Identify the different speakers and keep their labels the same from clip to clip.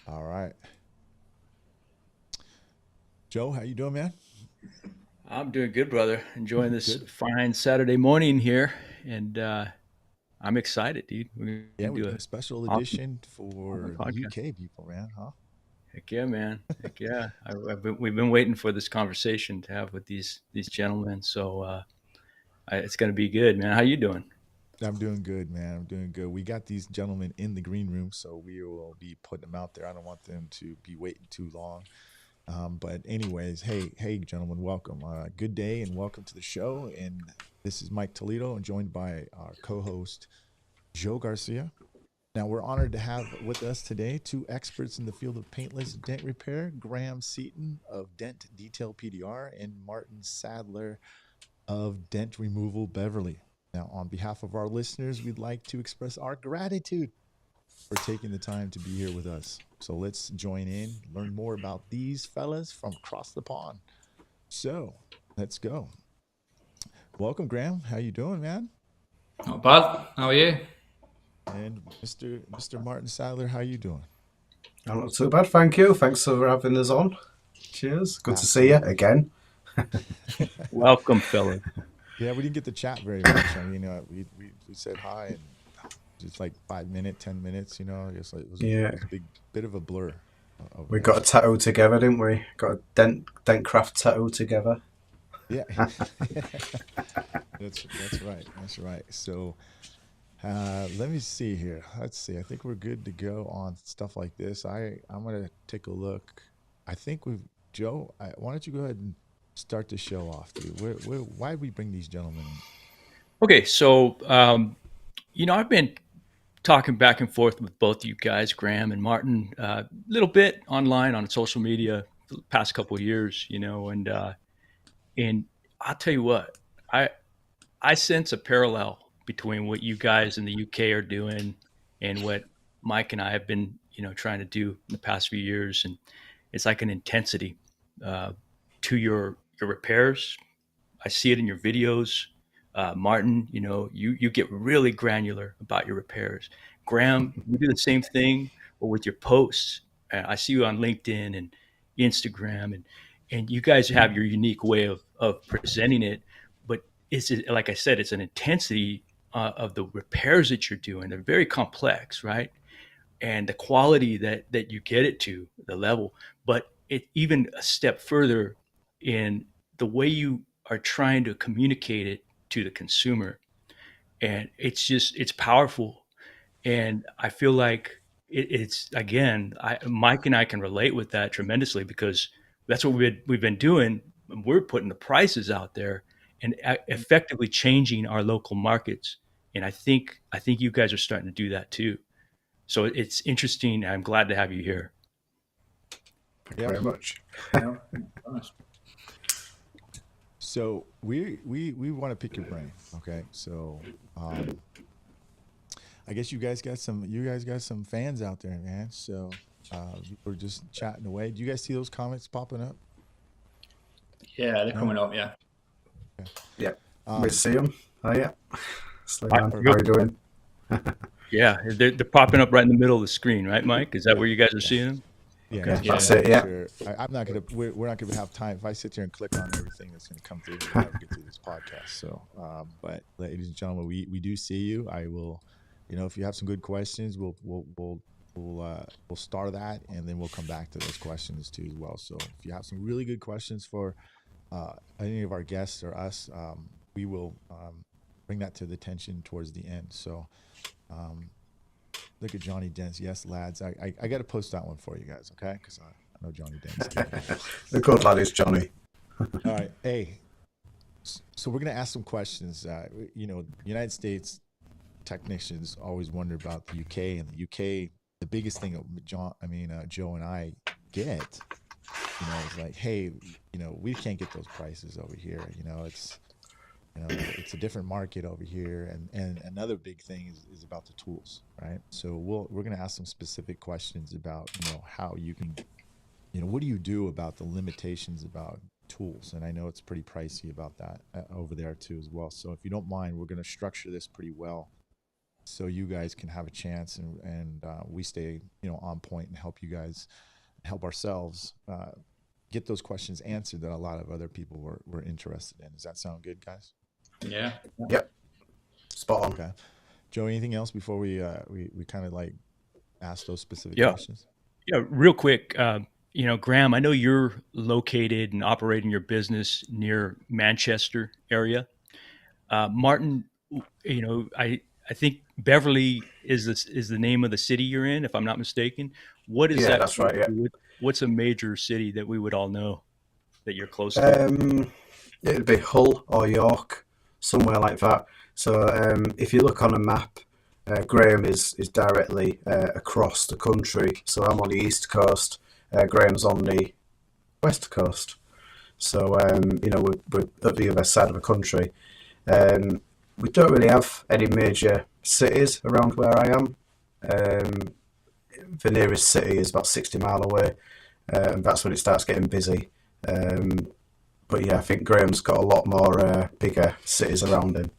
Speaker 1: All right. Joe, how you doing, man?
Speaker 2: I'm doing good, brother. Enjoying this
Speaker 1: Good.
Speaker 2: fine Saturday morning here, and I'm excited, dude. We're
Speaker 1: Yeah,
Speaker 2: gonna
Speaker 1: we're
Speaker 2: do
Speaker 1: doing
Speaker 2: a
Speaker 1: a special
Speaker 2: awesome,
Speaker 1: edition
Speaker 2: awesome
Speaker 1: for
Speaker 2: podcast.
Speaker 1: UK people, man, huh?
Speaker 2: Heck yeah, man. Heck yeah. We've been waiting for this conversation to have with these gentlemen, so it's gonna be good, man. How you doing?
Speaker 1: I'm doing good, man. I'm doing good. We got these gentlemen in the green room, so we will be putting them out there. I don't want them to be waiting too long. But anyways, hey, gentlemen, welcome. Good day and welcome to the show. And this is Mike Toledo, and joined by our co-host Joe Garcia. Now, we're honored to have with us today two experts in the field of paintless dent repair, Graham Seaton of Dent Detail PDR and Martin Sadler of Dent Removal Beverly. Now, on behalf of our listeners, we'd like to express our gratitude for taking the time to be here with us. So let's join in, learn more about these fellas from across the pond. So let's go. Welcome, Graham. How you doing, man?
Speaker 3: Not bad. How are you?
Speaker 1: And Mr. Martin Sadler, how you doing?
Speaker 4: I'm not too bad, thank you. Thanks for having us on. Cheers. Good to see you
Speaker 1: Absolutely.
Speaker 4: again.
Speaker 2: Welcome, fella.
Speaker 1: Yeah, we didn't get to chat very much. I mean, we said hi and just like 5 minutes, 10 minutes. It
Speaker 4: Yeah,
Speaker 1: was a big bit of a blur over
Speaker 4: we
Speaker 1: there.
Speaker 4: got a tattoo together, didn't we? Got a dent craft tattoo together.
Speaker 1: Yeah, that's right. That's right. So let me see here. Let's see. I think we're good to go on stuff like this. I'm gonna take a look. I think we've Joe. Why don't you go ahead and start the show off, dude? Why did we bring these gentlemen in?
Speaker 2: Okay, so I've been talking back and forth with both you guys, Graham and Martin, a little bit online on social media for the past couple of years, and I'll tell you what, I I sense a parallel between what you guys in the UK are doing and what Myke and I have been, trying to do in the past few years, and it's like an intensity uh, to your repairs. I see it in your videos. Martin, you get really granular about your repairs. Graham, you do the same thing, but with your posts. I see you on LinkedIn and Instagram, and you guys have your unique way of presenting it. But it's like I said, it's an intensity of the repairs that you're doing. They're very complex, right? And the quality that you get it to, the level, but it even a step further in the way you are trying to communicate it to the consumer. And it's powerful. And I feel like it's again, Myke and I can relate with that tremendously because that's what we've been doing. We're putting the prices out there and effectively changing our local markets. And I think you guys are starting to do that too. So it's interesting. I'm glad to have you here.
Speaker 4: Thank you
Speaker 1: Yep.
Speaker 4: very much.
Speaker 3: Yeah. Nice.
Speaker 1: So we want to pick your brain. Okay. So I guess you guys got some fans out there, man. So we're just chatting away. Do you guys see those comments popping up?
Speaker 3: Yeah, they're
Speaker 1: No.
Speaker 3: coming up. Yeah.
Speaker 1: Okay.
Speaker 4: Yeah, we
Speaker 1: Um,
Speaker 4: see him. Oh, yeah. Slow
Speaker 2: I,
Speaker 4: down. How
Speaker 2: real,
Speaker 4: are you doing?
Speaker 2: yeah, they're popping up right in the middle of the screen, right, Myke? Is that
Speaker 1: yeah.
Speaker 2: where you guys are
Speaker 1: Yeah.
Speaker 2: seeing them?
Speaker 1: Yeah, and
Speaker 4: Yeah,
Speaker 2: Okay.
Speaker 1: just want
Speaker 4: that's
Speaker 1: to
Speaker 3: Yeah.
Speaker 4: it.
Speaker 1: make
Speaker 4: Yeah.
Speaker 1: sure I'm not gonna we're not gonna have time. If I sit here and click on everything that's gonna come through, we'll never get through this podcast. So, but ladies and gentlemen, we do see you. I will, if you have some good questions, we'll start that, and then we'll come back to those questions too as well. So, if you have some really good questions for any of our guests or us, we will bring that to the attention towards the end. So, um, look at Johnny Dents. Yes, lads. I got to post that one for you guys, okay? Because I know Johnny Dents too.
Speaker 4: The good lad is Johnny.
Speaker 1: All right. Hey, so we're going to ask some questions. United States technicians always wonder about the UK, and the UK, the biggest thing that Joe and I get, is like, hey, we can't get those prices over here. It's a different market over here, and another big thing is about the tools, right? So we're going to ask some specific questions about how you can, what do you do about the limitations about tools? And I know it's pretty pricey about that over there too as well. So if you don't mind, we're going to structure this pretty well. so you guys can have a chance, and we stay, on point and help you guys, help ourselves get those questions answered that a lot of other people were interested in. Does that sound good, guys?
Speaker 3: Yeah.
Speaker 4: Yep. Spot on.
Speaker 1: Okay. Joe, anything else before we kind of like ask those specific
Speaker 2: Yeah.
Speaker 1: questions?
Speaker 2: Yeah, real quick. Graham, I know you're located and operating your business near Manchester area. Martin, I think Beverly is the name of the city you're in, if I'm not mistaken. What is
Speaker 4: Yeah,
Speaker 2: that?
Speaker 4: that's right. Yeah.
Speaker 2: What's a major city that we would all know that you're close to?
Speaker 4: It'd be Hull or York, somewhere like that. So if you look on a map, Graham is directly across the country. So I'm on the east coast. Graham's on the west coast. So we're at the other side of the country. We don't really have any major cities around where I am. The nearest city is about 60 mile away, and that's when it starts getting busy. But yeah, I think Graham's got a lot more bigger cities around him.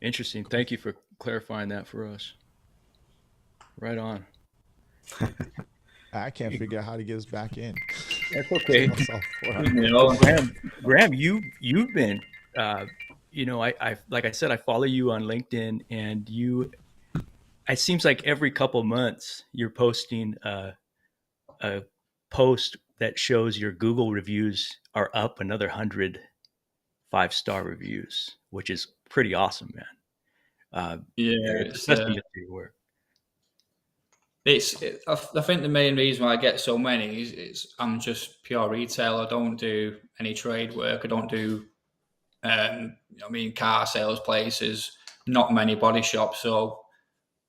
Speaker 2: Interesting. Thank you for clarifying that for us. Right on.
Speaker 1: I can't figure out how to get us back in.
Speaker 2: That's okay. Graham, you've been, I like I said, I follow you on LinkedIn, and it seems like every couple months you're posting a post that shows your Google reviews are up another 100 5-star reviews, which is pretty awesome, man. It's a testament to your work.
Speaker 3: I think the main reason why I get so many is I'm just pure retail. I don't do any trade work. I don't do, car sales places, not many body shops. So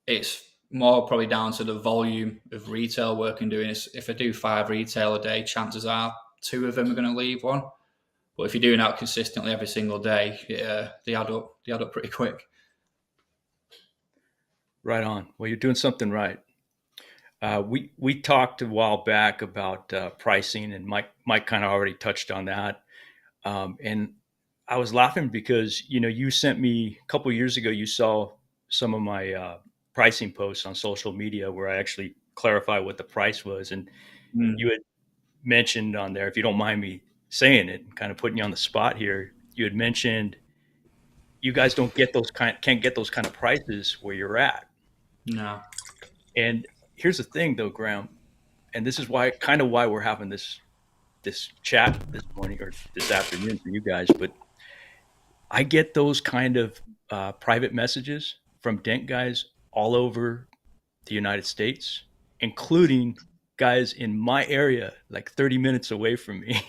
Speaker 3: it's more probably down to the volume of retail work I'm doing. If I do 5 retail a day, chances are 2 of them are going to leave one. But if you're doing that consistently every single day, they add up. They add up pretty quick.
Speaker 2: Right on. Well, you're doing something right. We talked a while back about pricing, and Myke kind of already touched on that. And I was laughing because you sent me a couple of years ago. You saw some of my pricing posts on social media where I actually clarify what the price was, and you had mentioned on there, if you don't mind me saying it, kind of putting you on the spot here. You had mentioned you guys can't get those kind of prices where you're at.
Speaker 3: No.
Speaker 2: And here's the thing, though, Graham, and this is why we're having this chat this morning or this afternoon for you guys. But I get those kind of private messages from dent guys all over the United States, including guys in my area, like 30 minutes away from me,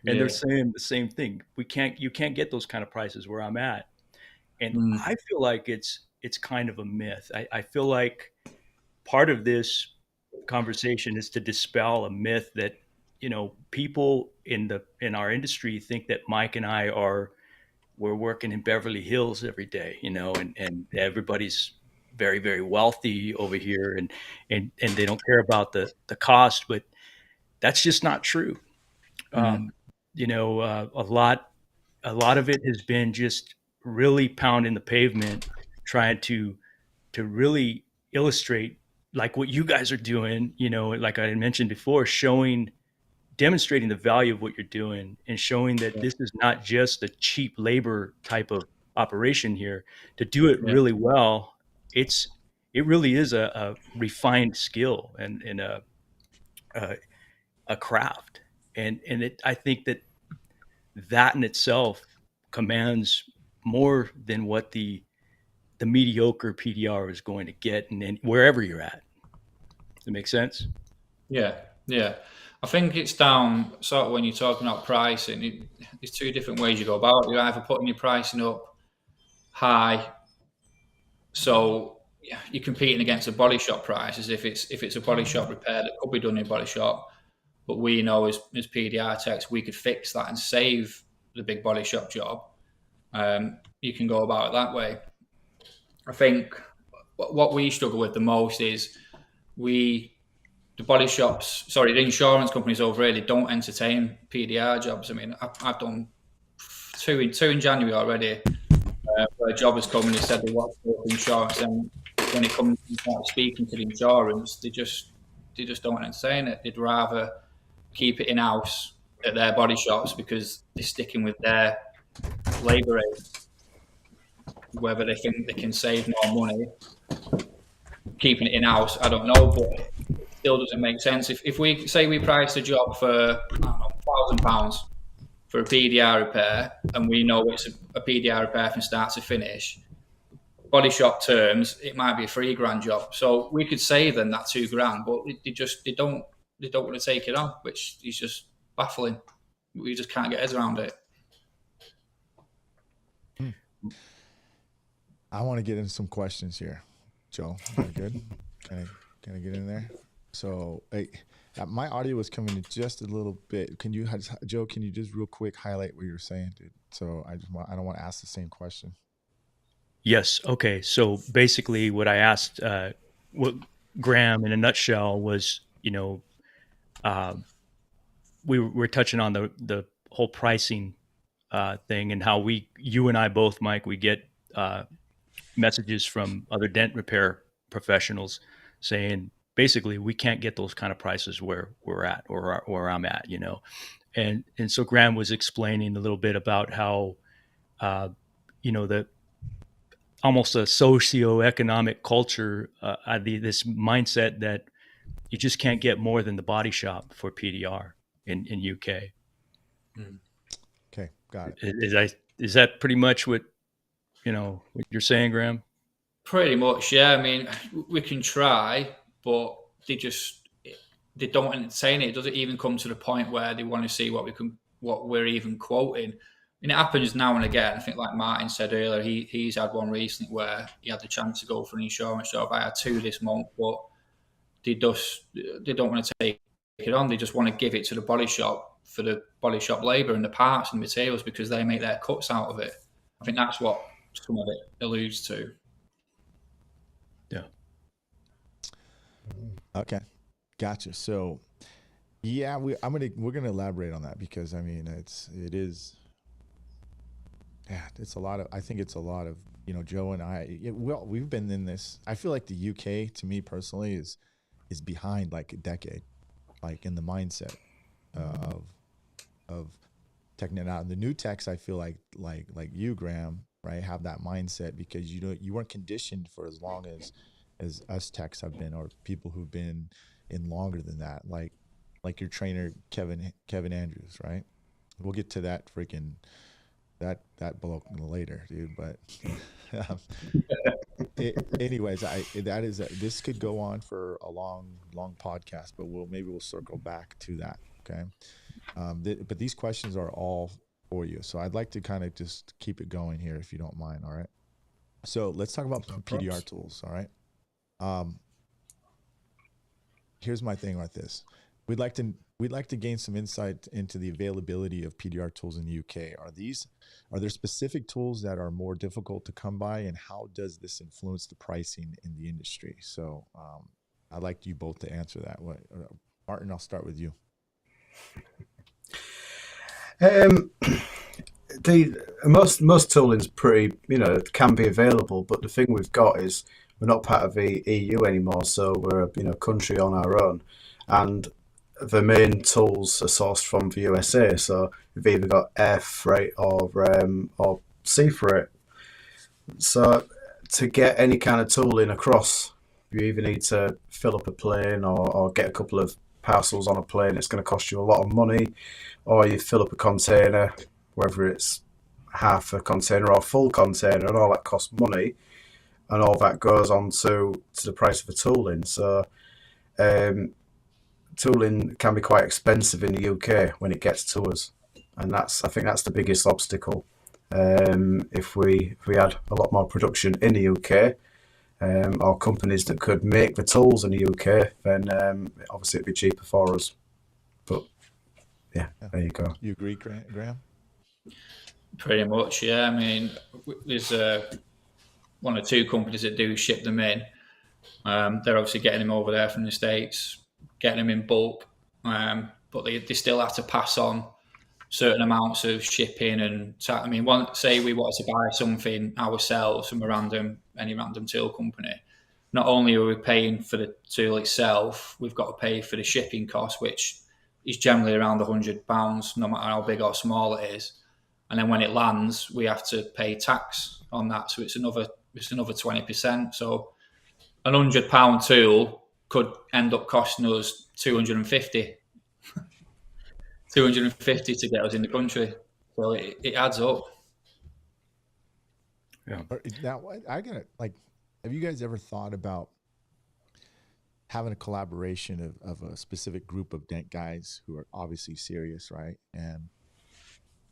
Speaker 2: and they're saying the same thing. You can't get those kind of prices where I'm at, and I feel like it's kind of a myth. I feel like part of this conversation is to dispel a myth that people in our industry think that Myke and we're working in Beverly Hills every day, and everybody's very, very wealthy over here, and they don't care about the cost, but that's just not true. A lot of it has been just really pounding the pavement, trying to really illustrate like what you guys are doing, like I had mentioned before, demonstrating the value of what you're doing and showing that this is not just a cheap labor type of operation here. To do it really well, it really is a refined skill and a craft. And I think that in itself commands more than what the mediocre PDR is going to get, and wherever you're at. Does it make sense?
Speaker 3: Yeah. I think it's down sort of when you're talking about pricing. There's 2 different ways you go about it. You're either putting your pricing up high, so you're competing against the body shop prices. If it's a body shop repair that could be done in a body shop, but we know as PDR techs we could fix that and save the big body shop job. You can go about it that way. I think what we struggle with the most is the insurance companies over here, they don't entertain PDR jobs. I mean, I've done two in January already. where jobbers come and they said they want to go for insurance, and when it comes to start speaking to the insurance, they just don't entertain it. They'd rather keep it in house at their body shops because they're sticking with their labour rates. Whether they think they can save more money keeping it in house, I don't know, but it still doesn't make sense. If we say we price a job for £1,000 for a PDR repair, and we know it's a PDR repair from start to finish, body shop terms, it might be a £3,000 job. So we could save them that £2,000, but they don't want to take it on, which is just baffling. We just can't get heads around it.
Speaker 1: I want to get into some questions here. Joe, are you good? Can I get in there? So, my audio was coming in just a little bit. Joe? Can you just real quick highlight what you're saying, dude? So I don't want to ask the same question.
Speaker 2: Yes. Okay. So basically, what I asked, what Graham, in a nutshell, was, we were touching on the whole pricing thing, and how you and I both, Myke, we get messages from other dent repair professionals saying basically we can't get those kind of prices where we're at or where I'm at, and so Graham was explaining a little bit about how the almost a socio-economic culture, this mindset that you just can't get more than the body shop for PDR in UK.
Speaker 1: Okay, got it.
Speaker 2: Is that pretty much what what you're saying, Graham?
Speaker 3: Pretty much, yeah. I mean, we can try, but they don't entertain it. It doesn't even come to the point where they want to see what we're even quoting. And it happens now and again. I think, like Martin said earlier, he's had one recently where he had the chance to go for an insurance job. I had 2 this month, but they don't want to take it on. They just want to give it to the body shop for the body shop labour and the parts and materials because they make their cuts out of it. I think that's what some of it alludes to.
Speaker 2: Yeah.
Speaker 1: Okay, gotcha. So, yeah, we're gonna elaborate on that because I mean it's a lot of. I think it's a lot of Joe and I. We've been in this. I feel like the UK, to me personally, is behind like a decade, like in the mindset of teching it out. And the new techs, I feel like you, Graham, right, have that mindset because you weren't conditioned for as long as us techs have been, or people who've been in longer than that, like your trainer Kevin Andrews, right? We'll get to that freaking that bloke later, dude. But anyways, this could go on for a long podcast, but we'll circle back to that. Okay, but these questions are all for you, so I'd like to kind of just keep it going here, if you don't mind. All right. So let's talk about PDR tools. All right. Here's my thing with this. We'd like to gain some insight into the availability of PDR tools in the UK. Are there specific tools that are more difficult to come by, and how does this influence the pricing in the industry? So I'd like you both to answer that. Martin, I'll start with you.
Speaker 4: The most tooling's pretty, can be available, but the thing we've got is we're not part of the EU anymore, so we're a country on our own, and the main tools are sourced from the USA. So we've either got air freight or sea freight. So to get any kind of tooling across, you either need to fill up a plane or get a couple of parcels on a plane. It's going to cost you a lot of money, or you fill up a container, whether it's half a container or full container, and all that costs money, and all that goes on to the price of the tooling. So tooling can be quite expensive in the UK when it gets to us, and I think that's the biggest obstacle. If we had a lot more production in the UK, or companies that could make the tools in the UK, then obviously it'd be cheaper for us. But yeah, there you go.
Speaker 1: You agree, Graham?
Speaker 3: Pretty much, yeah. I mean, there's 1 or 2 companies that do ship them in. They're obviously getting them over there from the States, getting them in bulk, but they still have to pass on certain amounts of shipping and I mean, say we wanted to buy something ourselves from any random tool company. Not only are we paying for the tool itself, we've got to pay for the shipping cost, which is generally around £100, no matter how big or small it is. And then when it lands, we have to pay tax on that, so it's another 20%. So an £100 tool could end up costing us 250 to get us in the country. So it adds up.
Speaker 2: Yeah.
Speaker 1: Now, I gotta have you guys ever thought about having a collaboration of a specific group of dent guys who are obviously serious, right? And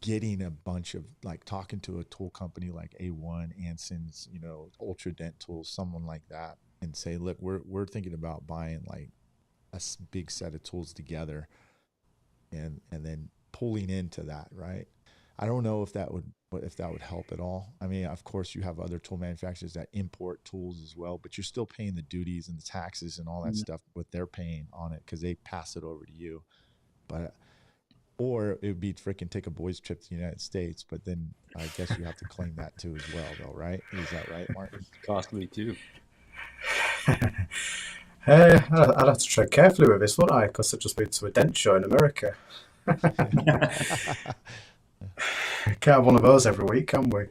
Speaker 1: getting a bunch of talking to a tool company like A1, Anson's, Ultra Dent Tools, someone like that, and say, look, we're thinking about buying a big set of tools together, and then pulling into that, right? I don't know if that would help at all. I mean, of course, you have other tool manufacturers that import tools as well, but you're still paying the duties and the taxes and all that stuff, what they're paying on it, because they pass it over to you. But or it would be freaking take a boys trip to the United States, but then I guess you have to claim that too as well, though, right? Is that right, Martin?
Speaker 2: Costly too.
Speaker 4: I'd have to tread carefully with this, wouldn't I? Because I've just been to a dent show in America. Can't have one of those every week, can we?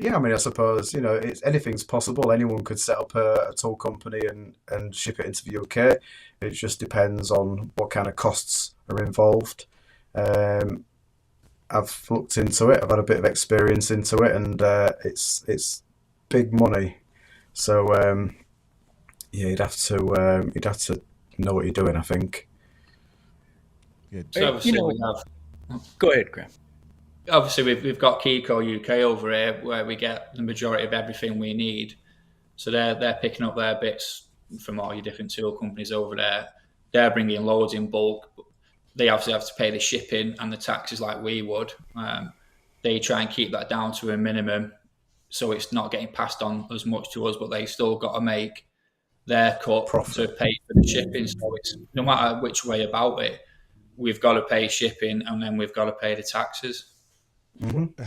Speaker 4: Yeah, I mean, I suppose, anything's possible. Anyone could set up a tool company and ship it into the UK. It just depends on what kind of costs are involved. I've looked into it. I've had a bit of experience into it, and it's big money. So yeah, you'd have to know what you're doing, I think.
Speaker 1: Good.
Speaker 3: So obviously we have.
Speaker 2: Go ahead, Graham.
Speaker 3: Obviously, we've got Kiko UK over here, where we get the majority of everything we need. So they're picking up their bits from all your different tool companies over there. They're bringing loads in bulk. They obviously have to pay the shipping and the taxes like we would. They try and keep that down to a minimum, so it's not getting passed on as much to us, but they still got to make their cut to pay for the shipping. So it's no matter which way about it, we've got to pay shipping and then we've got to pay the taxes.
Speaker 1: Mm-hmm.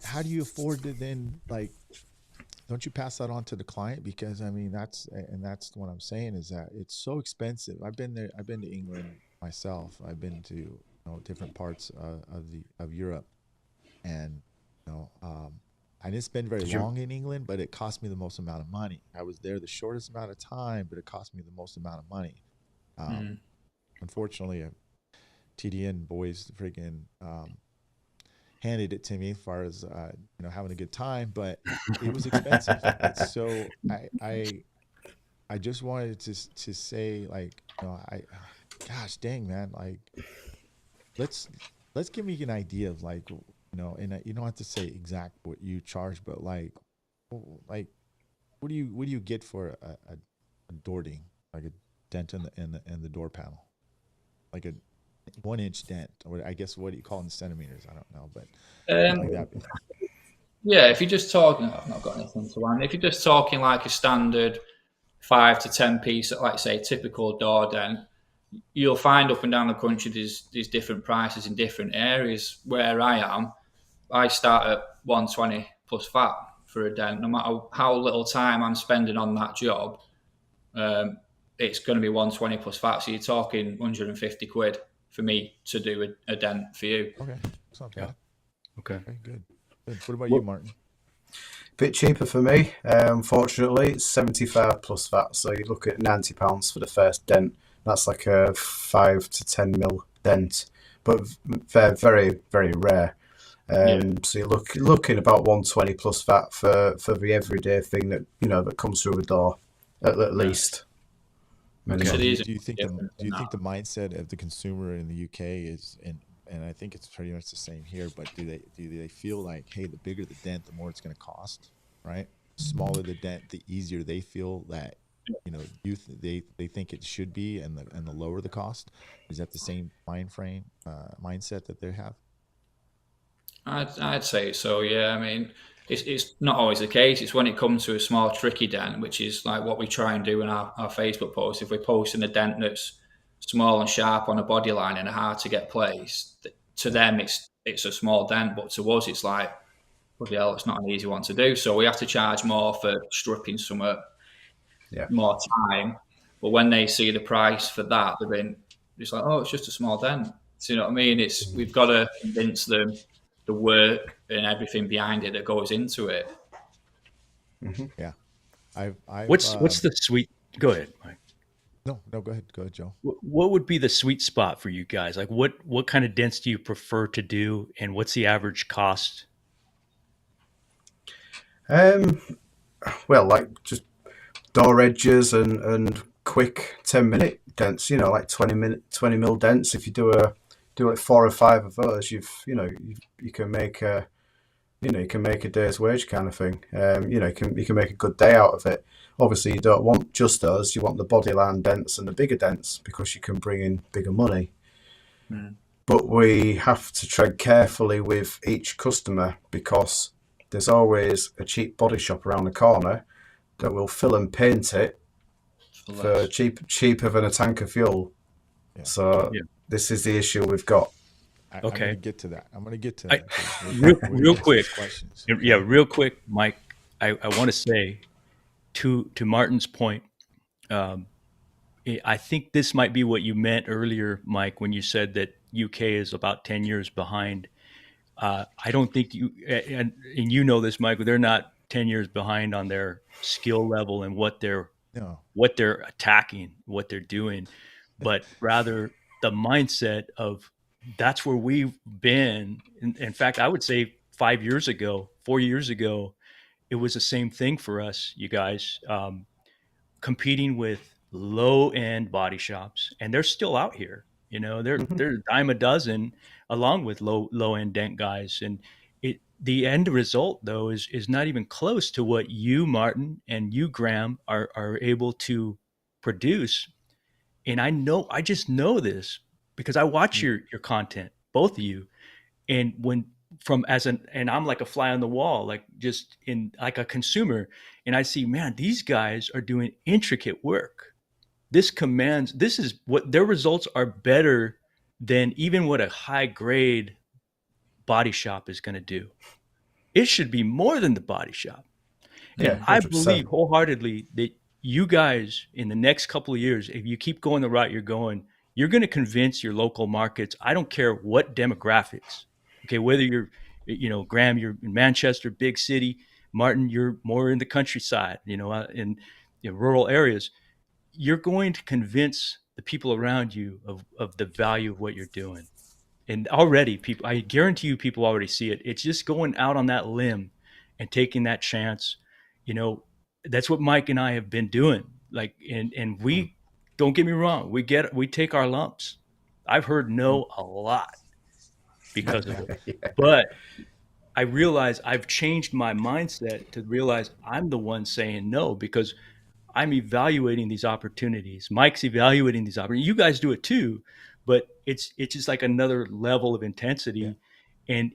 Speaker 1: How do you afford to then don't you pass that on to the client? Because I mean that's what I'm saying is that it's so expensive. I've been to England myself. I've been to different parts of Europe, and I didn't spend very long in England, but it cost me the most amount of money. I was there the shortest amount of time, but it cost me the most amount of money. Unfortunately, TDN boys freaking handed it to me as far as having a good time, but it was expensive. So I just wanted to say gosh dang man, let's give me an idea of and you don't have to say exact what you charge, but what do you get for a door ding, like a dent in the door panel, like a 1-inch dent, or I guess what do you call it in centimeters? I don't know, but
Speaker 3: yeah, if you're just talking, I've not got anything to add. If you're just talking like a standard 5 to 10 piece, like say typical door dent, you'll find up and down the country there's different prices in different areas. Where I am, I start at 120 plus VAT for a dent. No matter how little time I'm spending on that job, it's going to be 120 plus VAT. So you're talking 150 quid for me to do a dent for you.
Speaker 1: Okay, that's not bad.
Speaker 2: Okay,
Speaker 1: good. What about you, Martin?
Speaker 4: Bit cheaper for me. Unfortunately, it's 75 plus VAT. So you look at £90 for the first dent. That's like a 5 to 10 mil dent, but they're very, very rare. So you're looking about 120 plus VAT for the everyday thing that that comes through the door, at least.
Speaker 1: Okay. Do you think the mindset of the consumer in the UK is, and I think it's pretty much the same here, but do they feel like, hey, the bigger the dent, the more it's going to cost, right? Smaller the dent, the easier they feel that they think it should be, and the lower the cost? Is that the same mindset that they have?
Speaker 3: I'd say so. Yeah, I mean, it's not always the case. It's when it comes to a small tricky dent, which is like what we try and do in our Facebook posts. If we're posting a dent that's small and sharp on a body line and are hard to get placed, to them it's a small dent, but to us it's like, bloody hell, it's not an easy one to do. So we have to charge more for stripping some more time. But when they see the price for that, they've been just like, oh, it's just a small dent. So you know what I mean? We've got to convince them the work and everything behind it that goes into it.
Speaker 1: Yeah.
Speaker 2: What's the sweet? Go ahead, Mike.
Speaker 1: No, go ahead, Joe.
Speaker 2: What would be the sweet spot for you guys? Like, what kind of dents do you prefer to do, and what's the average cost?
Speaker 4: Well, like just door edges and quick 10-minute dents. You know, like 20 mil dents. If you do like 4 or 5 of those, you can make a day's wage kind of thing. You can make a good day out of it. Obviously, you don't want just those. You want the bodyline dents and the bigger dents because you can bring in bigger money. But we have to tread carefully with each customer because there's always a cheap body shop around the corner that will fill and paint it for cheaper than a tank of fuel. Yeah. So this is the issue we've got.
Speaker 1: I'm going to get to that.
Speaker 2: Real quick. Questions. Yeah, real quick, Mike. I want to say to Martin's point, I think this might be what you meant earlier, Mike, when you said that UK is about 10 years behind. I don't think you, and you know this, Mike, they're not 10 years behind on their skill level and what they're attacking, what they're doing, but rather the mindset of that's where we've been. In fact, I would say 4 years ago, it was the same thing for us, you guys, competing with low-end body shops, and they're still out here. You know, they're a dime a dozen, along with low-end dent guys, and the end result though is not even close to what you, Martin, and you, Graham, are able to produce. And I just know this because I watch your content, both of you, and and I'm like a fly on the wall, like just in like a consumer, and I see, man, these guys are doing intricate work. This is what their results are better than even what a high grade body shop is going to do. It should be more than the body shop.
Speaker 4: Yeah,
Speaker 2: and I believe wholeheartedly that you guys in the next couple of years, if you keep going the route you're going, you're going to convince your local markets. I don't care what demographics. Okay, whether you're, Graham, you're in Manchester, big city. Martin, you're more in the countryside, in rural areas. You're going to convince the people around you of the value of what you're doing. And already I guarantee you people already see it. It's just going out on that limb and taking that chance. That's what Myke and I have been doing. Like, and we, don't get me wrong, we take our lumps. I've heard no a lot because of it. But I realize I've changed my mindset to realize I'm the one saying no, because I'm evaluating these opportunities. Myke's evaluating these opportunities. You guys do it too, but it's just like another level of intensity. And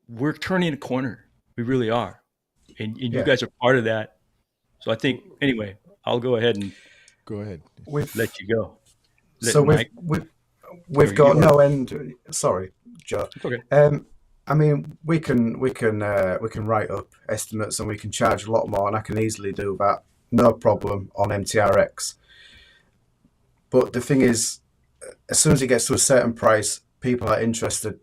Speaker 2: we're turning a corner. We really are. And you guys are part of that. So I think, anyway, I'll go ahead and let you go.
Speaker 4: We've got no end. Sorry, Joe.
Speaker 2: It's okay.
Speaker 4: I mean, we can write up estimates and we can charge a lot more, and I can easily do that, no problem, on MTRX. But the thing is, as soon as it gets to a certain price, people are interested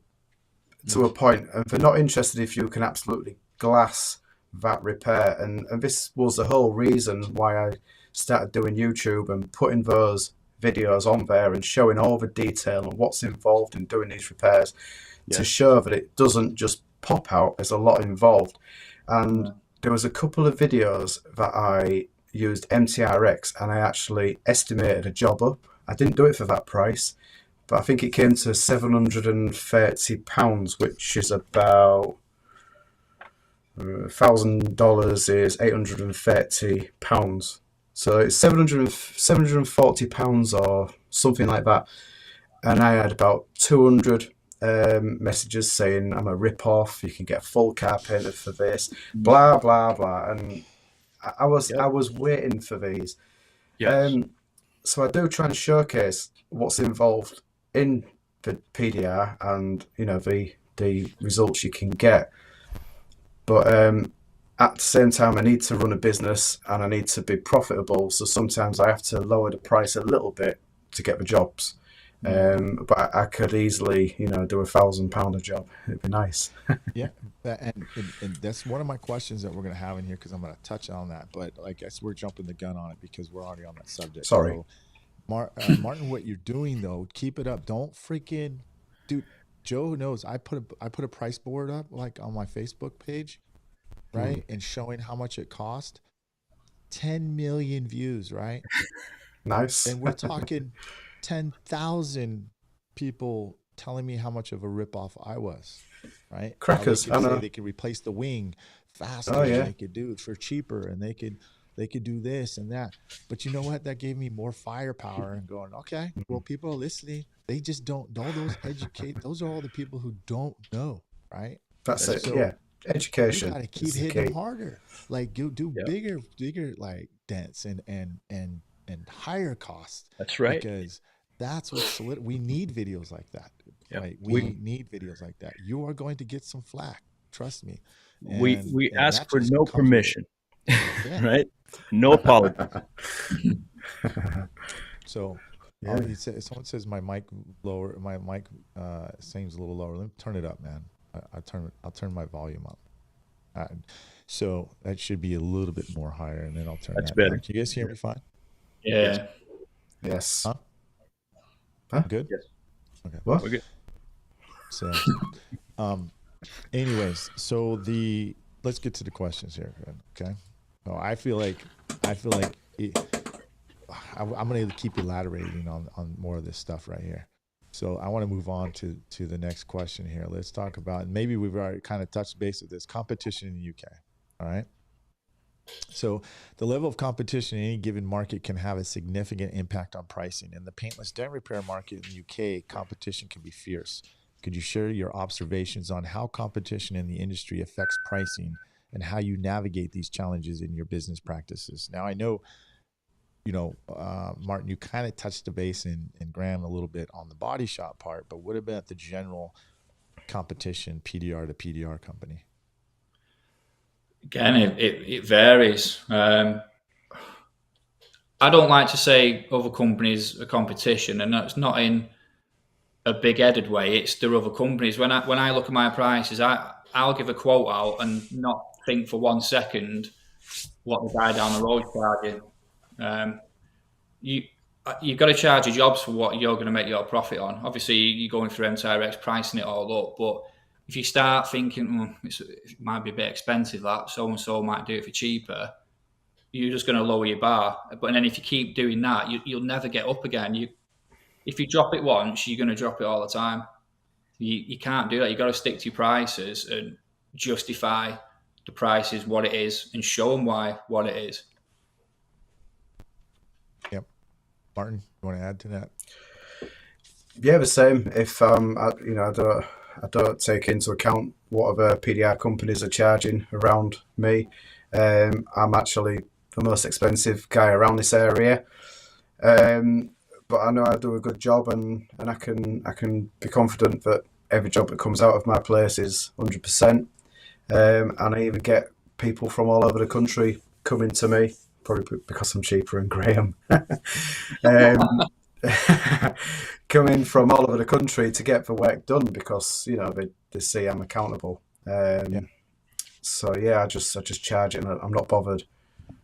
Speaker 4: to a point, and they're not interested if you can absolutely glass that repair. And this was the whole reason why I started doing YouTube and putting those videos on there and showing all the detail and what's involved in doing these repairs. To show that it doesn't just pop out. There's a lot involved. And there was a couple of videos that I used MTRX and I actually estimated a job up. I didn't do it for that price, but I think it came to £730, which is about $1,000 is £830. So it's £740 or something like that. And I had about 200 messages saying I'm a rip-off, you can get a full car painted for this, blah blah blah, and I was waiting for these. so I do try and showcase what's involved in the PDR and the results you can get. But at the same time, I need to run a business and I need to be profitable. So sometimes I have to lower the price a little bit to get the jobs. But I could easily, do £1,000 a job. It'd be nice.
Speaker 1: Yeah, and that's one of my questions that we're going to have in here, because I'm going to touch on that. But I guess we're jumping the gun on it because we're already on that subject.
Speaker 4: Sorry.
Speaker 1: So, Martin, what you're doing though, keep it up. Don't freaking, dude. Joe knows I put a price board up like on my Facebook page, right, and showing how much it cost. 10 million views, right?
Speaker 4: Nice.
Speaker 1: And we're talking 10,000 people telling me how much of a ripoff I was, right?
Speaker 4: Crackers.
Speaker 1: They could say they could replace the wing faster,
Speaker 4: Oh, yeah.
Speaker 1: and they could do it for cheaper, and they could do this and that. But you know what? That gave me more firepower and going, okay, well, people are listening. They just don't know. Those are all the people who don't know, right?
Speaker 4: That's it.
Speaker 1: So
Speaker 4: Yeah. Education.
Speaker 1: you gotta keep hitting them harder. Like do bigger like dents and higher costs.
Speaker 2: That's right.
Speaker 1: Because that's what's we need videos like that.
Speaker 2: Yep.
Speaker 1: Right? We need videos like that. You are going to get some flack. Trust me.
Speaker 2: We
Speaker 1: and
Speaker 2: ask
Speaker 1: that
Speaker 2: for
Speaker 1: just
Speaker 2: no
Speaker 1: comes with
Speaker 2: permission.
Speaker 1: Yeah.
Speaker 2: Right? No apology.
Speaker 1: So
Speaker 4: Yeah.
Speaker 1: someone says my mic seems a little lower. Let me turn it up, man. I'll turn my volume up. So that should be a little bit more higher, and then I'll turn
Speaker 2: That's
Speaker 1: that
Speaker 2: better.
Speaker 1: down. Can you guys hear me fine?
Speaker 3: Yeah.
Speaker 4: Yes.
Speaker 1: Huh? Good?
Speaker 2: Yes.
Speaker 1: Okay.
Speaker 4: What?
Speaker 2: We're good.
Speaker 1: So anyways, so let's get to the questions here. Okay. So I feel like I'm going to keep elaborating on more of this stuff right here. So I want to move on to the next question here. Let's talk about, and maybe we've already kind of touched base with this, competition in the UK. All right. So the level of competition in any given market can have a significant impact on pricing. In the paintless dent repair market in the UK, competition can be fierce. Could you share your observations on how competition in the industry affects pricing and how you navigate these challenges in your business practices? Now, I know, Martin, you kind of touched the base and Graham a little bit on the body shop part, but what about the general competition, PDR to PDR company?
Speaker 3: Again, it varies. I don't like to say other companies are competition, and that's not in a big-headed way. It's the other companies. When I look at my prices, I'll give a quote out and not think for 1 second what the guy down the road charging. You've got to charge your jobs for what you're going to make your profit on. Obviously, you're going through MTRX pricing it all up, but if you start thinking, it might be a bit expensive, that so-and-so might do it for cheaper, you're just going to lower your bar. But then if you keep doing that, you'll never get up again. If you drop it once, you're going to drop it all the time. You can't do that. You've got to stick to your prices and justify the prices, what it is, and show them what it is.
Speaker 1: Yep. Martin, you want to add to that?
Speaker 4: Yeah, the same. If I don't take into account what other PDR companies are charging around me. I'm actually the most expensive guy around this area. But I know I do a good job, and I can be confident that every job that comes out of my place is 100%. And I even get people from all over the country coming to me, probably because I'm cheaper than Graham. Coming from all over the country to get the work done because they see I'm accountable. So yeah, I just charge it, and I'm not bothered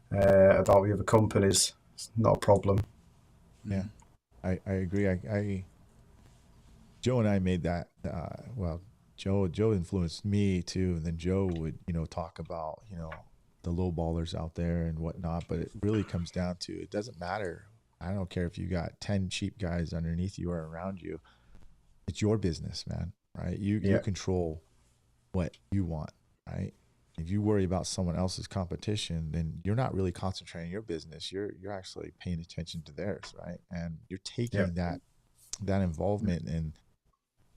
Speaker 4: about the other companies. It's not a problem.
Speaker 1: Yeah, I agree. Joe and I made that. Joe influenced me too, and then Joe would talk about the low ballers out there and whatnot. But it really comes down to, it doesn't matter. I don't care if you got 10 cheap guys underneath you or around you. It's your business, man. Right? You control what you want. Right? If you worry about someone else's competition, then you're not really concentrating your business. You're actually paying attention to theirs, right? And you're taking that involvement and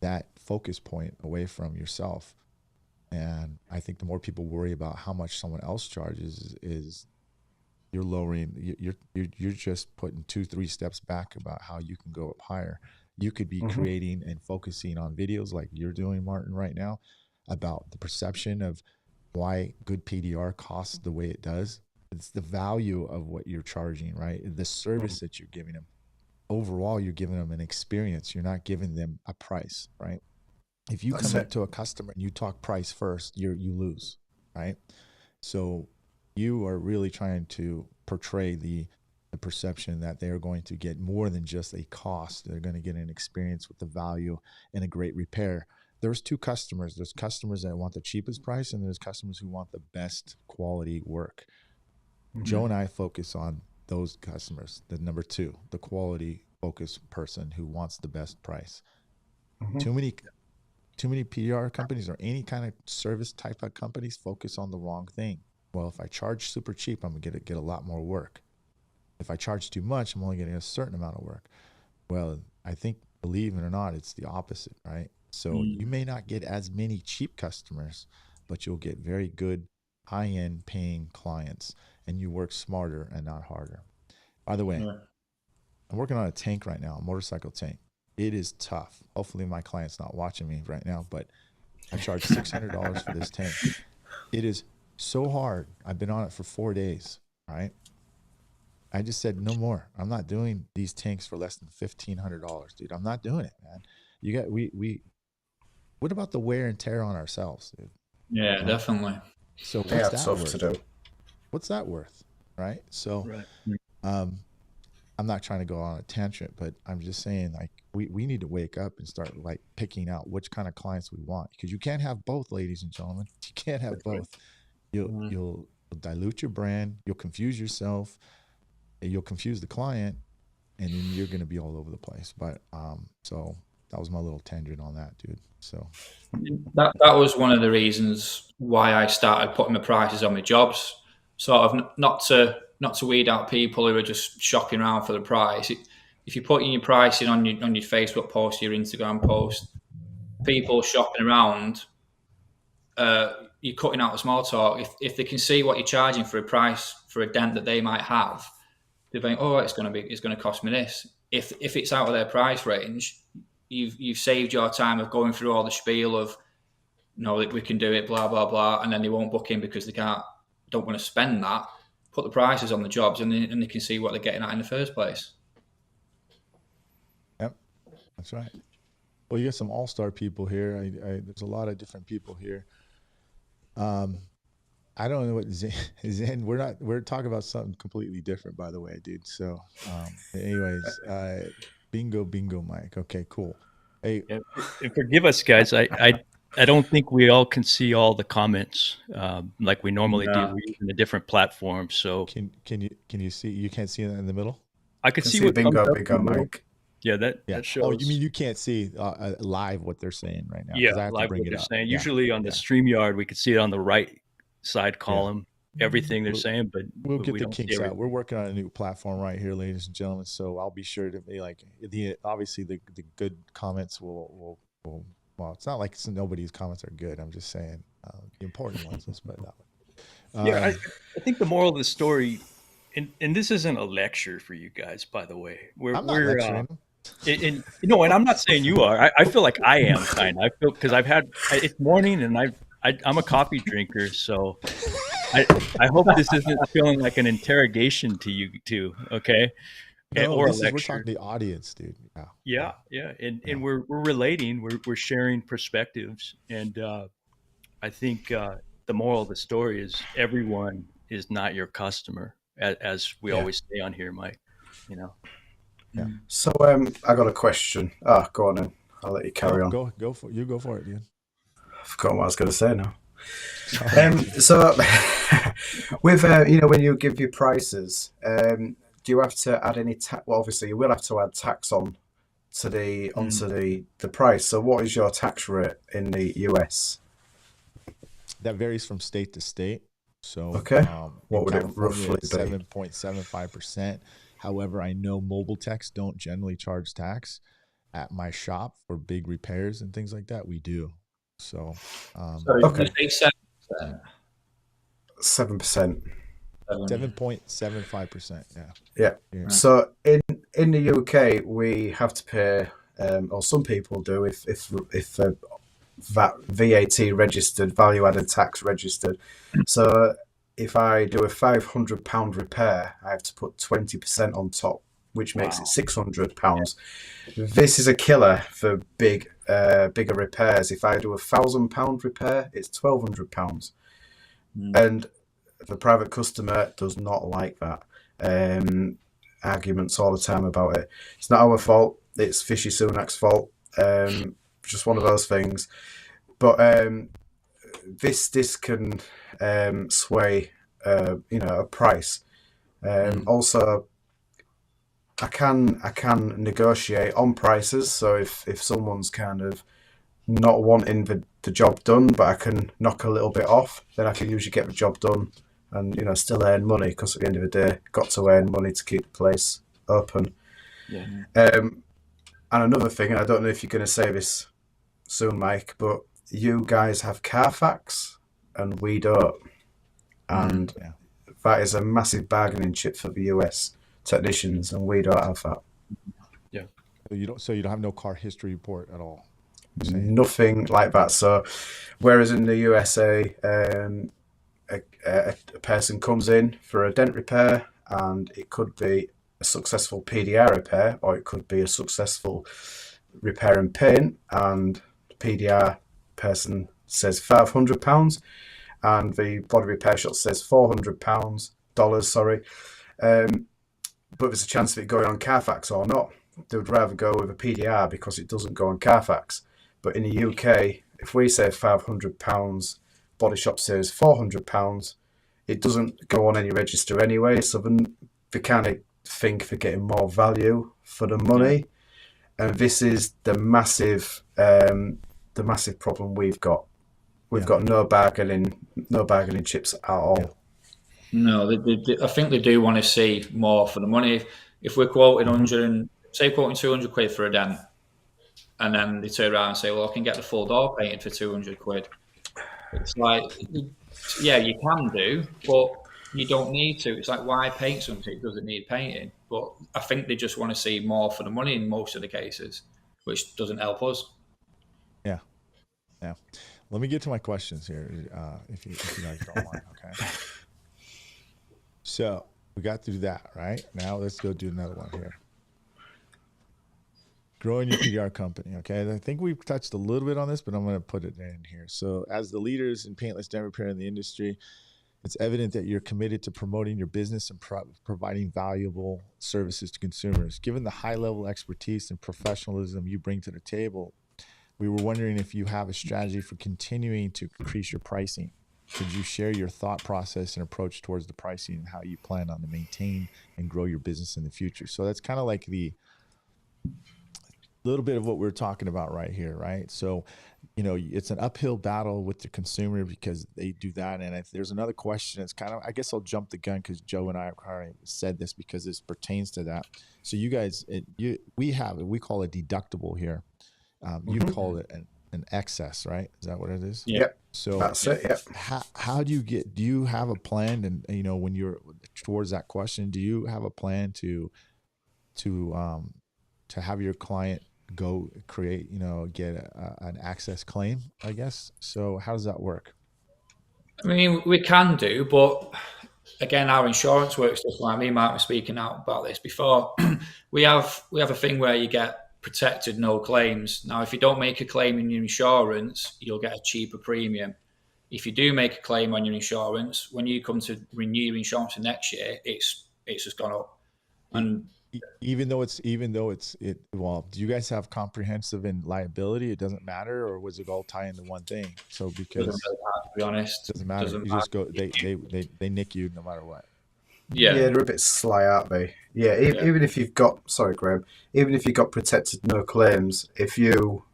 Speaker 1: that focus point away from yourself. And I think the more people worry about how much someone else charges, is you're lowering. You're just putting 2-3 steps back about how you can go up higher. You could be creating and focusing on videos like you're doing, Martin, right now, about the perception of why good PDR costs the way it does. It's the value of what you're charging, right? The service that you're giving them. Overall, you're giving them an experience. You're not giving them a price, right? If you come up to a customer and you talk price first, you lose, right? So you are really trying to portray the perception that they're going to get more than just a cost. They're going to get an experience with the value and a great repair. There's two customers. There's customers that want the cheapest price, and there's customers who want the best quality work. Joe and I focus on those customers. The number two, the quality focused person who wants the best price. Too many PDR companies or any kind of service type of companies focus on the wrong thing. Well, if I charge super cheap, I'm gonna get a lot more work. If I charge too much, I'm only getting a certain amount of work. Well, I think, believe it or not, it's the opposite, right? So you may not get as many cheap customers, but you'll get very good high-end paying clients, and you work smarter and not harder. By the way, I'm working on a tank right now, a motorcycle tank. It is tough. Hopefully my client's not watching me right now, but I charge $600 for this tank. It is so hard. I've been on it for 4 days, right? I just said, no more. I'm not doing these tanks for less than $1,500, dude. I'm not doing it, man. What about the wear and tear on ourselves, dude?
Speaker 3: Yeah, definitely.
Speaker 1: So what's that
Speaker 4: stuff
Speaker 1: worth?
Speaker 4: to do.
Speaker 1: What's that worth, right? So, I'm not trying to go on a tangent, but I'm just saying, like, we need to wake up and start like picking out which kind of clients we want, because you can't have both, ladies and gentlemen. You can't have both. You'll dilute your brand. You'll confuse yourself. You'll confuse the client, and then you're going to be all over the place. But so that was my little tangent on that, dude. So
Speaker 3: that was one of the reasons why I started putting my prices on my jobs, sort of not to weed out people who are just shopping around for the price. If you're putting your pricing on your Facebook post, your Instagram post, people shopping around, you're cutting out the small talk. If they can see what you're charging for a price for a dent that they might have, they think, oh, it's going to cost me this. If it's out of their price range, you've saved your time of going through all the spiel of, no, we can do it, blah blah blah, and then they won't book in because they don't want to spend that. Put the prices on the jobs, and they can see what they're getting at in the first place.
Speaker 1: Yep, that's right. Well, you got some all-star people here. There's a lot of different people here. I don't know what Zen. We're talking about something completely different, by the way, dude. So, anyways, bingo, Myke. Okay, cool. Hey,
Speaker 2: and forgive us, guys. I don't think we all can see all the comments like we normally do. We're using a different platform, so
Speaker 1: can you see? You can't see it in the middle.
Speaker 2: I can see what
Speaker 4: bingo,
Speaker 2: comes up
Speaker 4: bingo, Myke.
Speaker 2: Yeah, that shows.
Speaker 1: Oh, you mean you can't see live what they're saying right now?
Speaker 2: Yeah,
Speaker 1: I have
Speaker 2: live
Speaker 1: to bring
Speaker 2: what
Speaker 1: it
Speaker 2: they're
Speaker 1: up.
Speaker 2: saying. Usually on the StreamYard, we could see it on the right side column, everything they're saying, but
Speaker 1: we'll get
Speaker 2: we
Speaker 1: the
Speaker 2: don't
Speaker 1: kinks
Speaker 2: see
Speaker 1: out. We're working on a new platform right here, ladies and gentlemen. So I'll be sure to be like obviously the good comments will. Well, it's not like nobody's comments are good. I'm just saying the important ones. Let's put it that way.
Speaker 2: Yeah, I think the moral of the story, and this isn't a lecture for you guys, by the way.
Speaker 1: I'm not lecturing.
Speaker 2: And I'm not saying you are. I feel like I am kind of. I feel because it's morning and I'm a coffee drinker, so I hope this isn't feeling like an interrogation to you two. Okay.
Speaker 1: No,
Speaker 2: or
Speaker 1: we're talking to the audience, dude.
Speaker 2: Yeah. And we're relating, we're sharing perspectives, and I think the moral of the story is everyone is not your customer, as we always say on here, Myke.
Speaker 1: Yeah.
Speaker 4: So I got a question. Go on then. I'll let you carry on.
Speaker 1: Go for it, dude.
Speaker 4: I forgot what I was going to say now. So with when you give your prices, do you have to add any tax? Well, obviously you will have to add tax onto the price. So what is your tax rate in the US?
Speaker 1: That varies from state to state. So
Speaker 4: what would it roughly be?
Speaker 1: 7.75%. However, I know mobile techs don't generally charge tax. At my shop for big repairs and things like that, we do. So,
Speaker 3: Sorry, did you say 7%?
Speaker 4: 7%.
Speaker 1: 7.75%.
Speaker 4: Yeah.
Speaker 1: Yeah.
Speaker 4: So in the UK, we have to pay, or some people do, if VAT registered, value added tax registered. So if I do a £500 repair, I have to put 20% on top, which makes it £600. This is a killer for bigger repairs. If I do a £1,000 repair, it's £1,200, and the private customer does not like that. Arguments all the time about it. It's not our fault. It's Fishy Sunak's fault. Just one of those things. But this can sway, a price. Also, I can negotiate on prices. So if someone's kind of not wanting the job done, but I can knock a little bit off, then I can usually get the job done and still earn money, because at the end of the day, got to earn money to keep the place open.
Speaker 2: Yeah.
Speaker 4: And another thing, and I don't know if you're going to say this soon, Myke, but you guys have Carfax and we don't, and that is a massive bargaining chip for the US technicians, and we don't have that.
Speaker 2: Yeah.
Speaker 1: So you don't have no car history report at all.
Speaker 4: Nothing like that. So whereas in the USA, a person comes in for a dent repair, and it could be a successful PDR repair, or it could be a successful repair and paint, and the PDR person says £500, and the body repair shop says $400, sorry. But there's a chance of it going on Carfax or not. They would rather go with a PDR because it doesn't go on Carfax. But in the UK, if we say £500, body shop says £400, it doesn't go on any register anyway. So then they kind of think they're getting more value for the money. And this is the massive problem we've got. We've got no bargaining chips at all.
Speaker 3: No, I think they do want to see more for the money. If we're quoting quoting 200 quid for a dent, and then they turn around and say, well, I can get the full door painted for 200 quid. It's like, yeah, you can do, but you don't need to. It's like, why paint something that doesn't need painting? But I think they just want to see more for the money in most of the cases, which doesn't help us.
Speaker 1: Yeah. Let me get to my questions here, if you guys don't mind, okay? So we got through that, right? Now let's go do another one here. Growing your PDR company, okay? I think we've touched a little bit on this, but I'm going to put it in here. So as the leaders in paintless dent repair in the industry, it's evident that you're committed to promoting your business and providing valuable services to consumers. Given the high-level expertise and professionalism you bring to the table, we were wondering if you have a strategy for continuing to increase your pricing. Could you share your thought process and approach towards the pricing and how you plan on to maintain and grow your business in the future? So that's kind of like the little bit of what we're talking about right here, right? So, it's an uphill battle with the consumer because they do that. And if there's another question, it's kind of, I guess I'll jump the gun because Joe and I have already said this because this pertains to that. So you guys, we call it deductible here. You call it an excess, right? Is that what it is?
Speaker 4: Yep.
Speaker 1: So
Speaker 4: that's it. Yep.
Speaker 1: How do you have a plan? And when you're towards that question, do you have a plan to have your client go create, get an access claim, I guess? So how does that work?
Speaker 3: I mean, we can do, but again, our insurance works different. Like me and Myke were speaking out about this before. we have a thing where you get protected, no claims. Now, if you don't make a claim in your insurance, you'll get a cheaper premium. If you do make a claim on your insurance, when you come to renew your insurance for next year, it's just gone up. And
Speaker 1: even though well, do you guys have comprehensive and liability? It doesn't matter, or was it all tie into one thing? So because
Speaker 3: doesn't really matter, to be honest,
Speaker 1: doesn't matter. Just go. They nick you no matter what.
Speaker 3: Yeah,
Speaker 4: they're a bit sly, aren't they? Yeah, even if you've got, sorry, Graham, even if you've got protected no claims, if you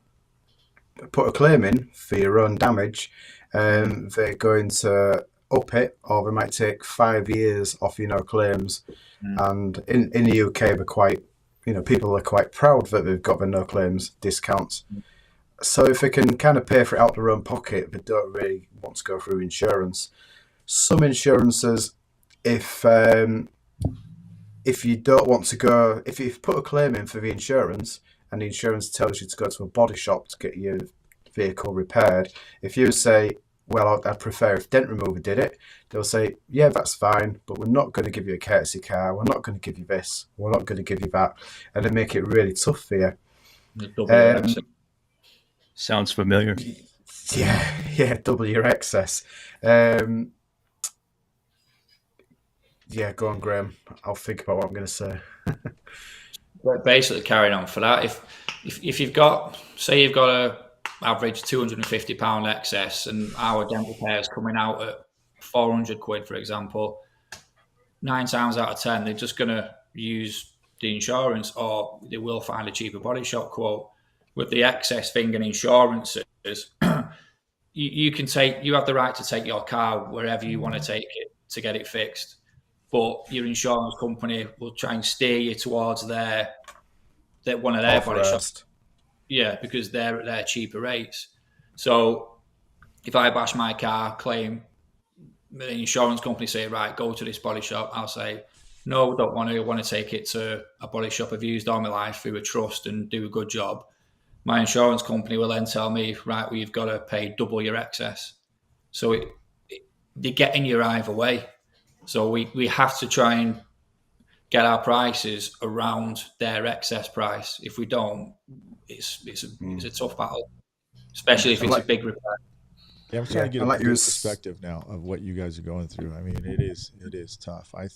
Speaker 4: put a claim in for your own damage, they're going to up it, or they might take 5 years off your no claims. And in the UK, they're quite, people are quite proud that they've got the no claims discounts. So if they can kind of pay for it out their own pocket, they don't really want to go through insurance. Some insurances if if you don't want to go, if you've put a claim in for the insurance and the insurance tells you to go to a body shop to get your vehicle repaired, if you say, well, I'd prefer if Dent Remover did it, they'll say, yeah, that's fine, but we're not going to give you a courtesy car, we're not going to give you this, we're not going to give you that, and they make it really tough for you.
Speaker 3: Double your
Speaker 4: Um,
Speaker 3: excess.
Speaker 2: Sounds familiar.
Speaker 4: yeah, double your excess. Um, yeah, go on, Graham. I'll think about what I'm going to say.
Speaker 3: But basically, carrying on for that, if you've got, say, you've got a average £250 excess, and our dent repair is coming out at 400 quid, for example, 9 times out of 10, they're just going to use the insurance, or they will find a cheaper body shop quote. With the excess thing and insurances, you can take, you have the right to take your car wherever you want to take it to get it fixed, but your insurance company will try and steer you towards their one of their body shops.
Speaker 4: Authorised.
Speaker 3: Yeah, because they're at their cheaper rates. So if I bash my car, claim, the insurance company say, right, go to this body shop, I'll say, no, don't want to. I want to take it to a body shop I've used all my life through a trust and do a good job. My insurance company will then tell me, right, well, you've got to pay double your excess. So they're getting you either way. So we have to try and get our prices around their excess price. If we don't, it's a tough battle, especially if
Speaker 4: And
Speaker 3: it's a
Speaker 4: like,
Speaker 3: big repair.
Speaker 1: Yeah, I'm trying to get
Speaker 4: and
Speaker 1: a
Speaker 4: like you
Speaker 1: good
Speaker 4: was,
Speaker 1: perspective now of what you guys are going through. I mean, it is tough. I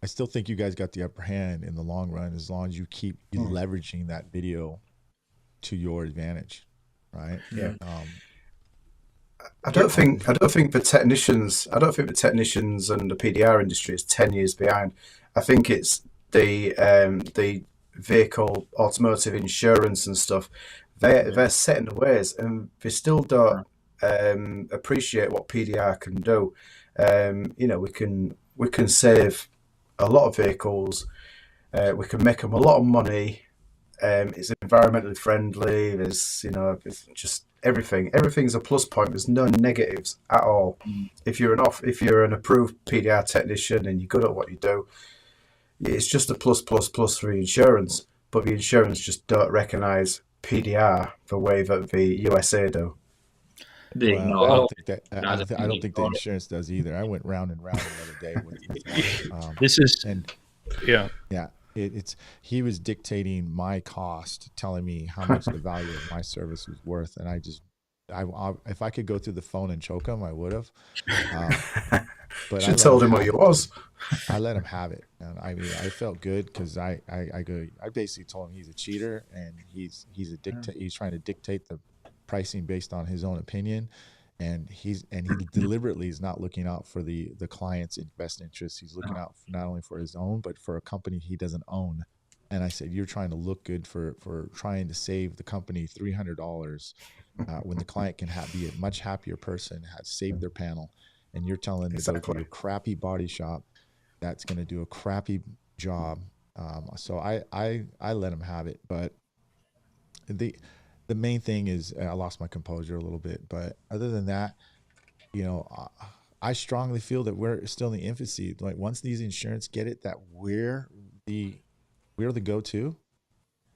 Speaker 1: still think you guys got the upper hand in the long run as long as you keep leveraging that video to your advantage, right?
Speaker 4: yeah.
Speaker 1: Um,
Speaker 4: I don't think the technicians. I don't think the technicians and the PDR industry is 10 years behind. I think it's the vehicle automotive insurance and stuff. They're set in the ways, and they still don't appreciate what PDR can do. We can save a lot of vehicles. We can make them a lot of money. It's environmentally friendly. It's just everything. Everything's a plus point. There's no negatives at all. If you're an approved PDR technician and you're good at what you do, it's just a plus plus plus for the insurance. But the insurance just don't recognise PDR the way that the USA do.
Speaker 1: well, I don't think that I don't think the
Speaker 3: Well,
Speaker 1: insurance does either. I went round and round the other day with one,
Speaker 2: This is,
Speaker 1: and
Speaker 2: yeah.
Speaker 1: yeah, it's he was dictating my cost, telling me how much the value of my service was worth, and if I could go through the phone and choke him, I would have. Um, but I
Speaker 4: Should have
Speaker 1: let him
Speaker 4: told him what
Speaker 1: have
Speaker 4: you
Speaker 1: it.
Speaker 4: was.
Speaker 1: I let him have it, and I mean, I felt good because I basically told him he's a cheater and he's a he's trying to dictate the pricing based on his own opinion, and he deliberately is not looking out for the client's best interests. He's looking out not only for his own but for a company he doesn't own. And I said, you're trying to look good for trying to save the company $300 when the client can be a much happier person, has saved their panel, and you're telling them to go to
Speaker 4: Exactly.
Speaker 1: a crappy body shop that's going to do a crappy job. So I let him have it, but the the main thing is I lost my composure a little bit. But other than that, you know, I strongly feel that we're still in the infancy. Like once these insurance get it, that we're the go-to,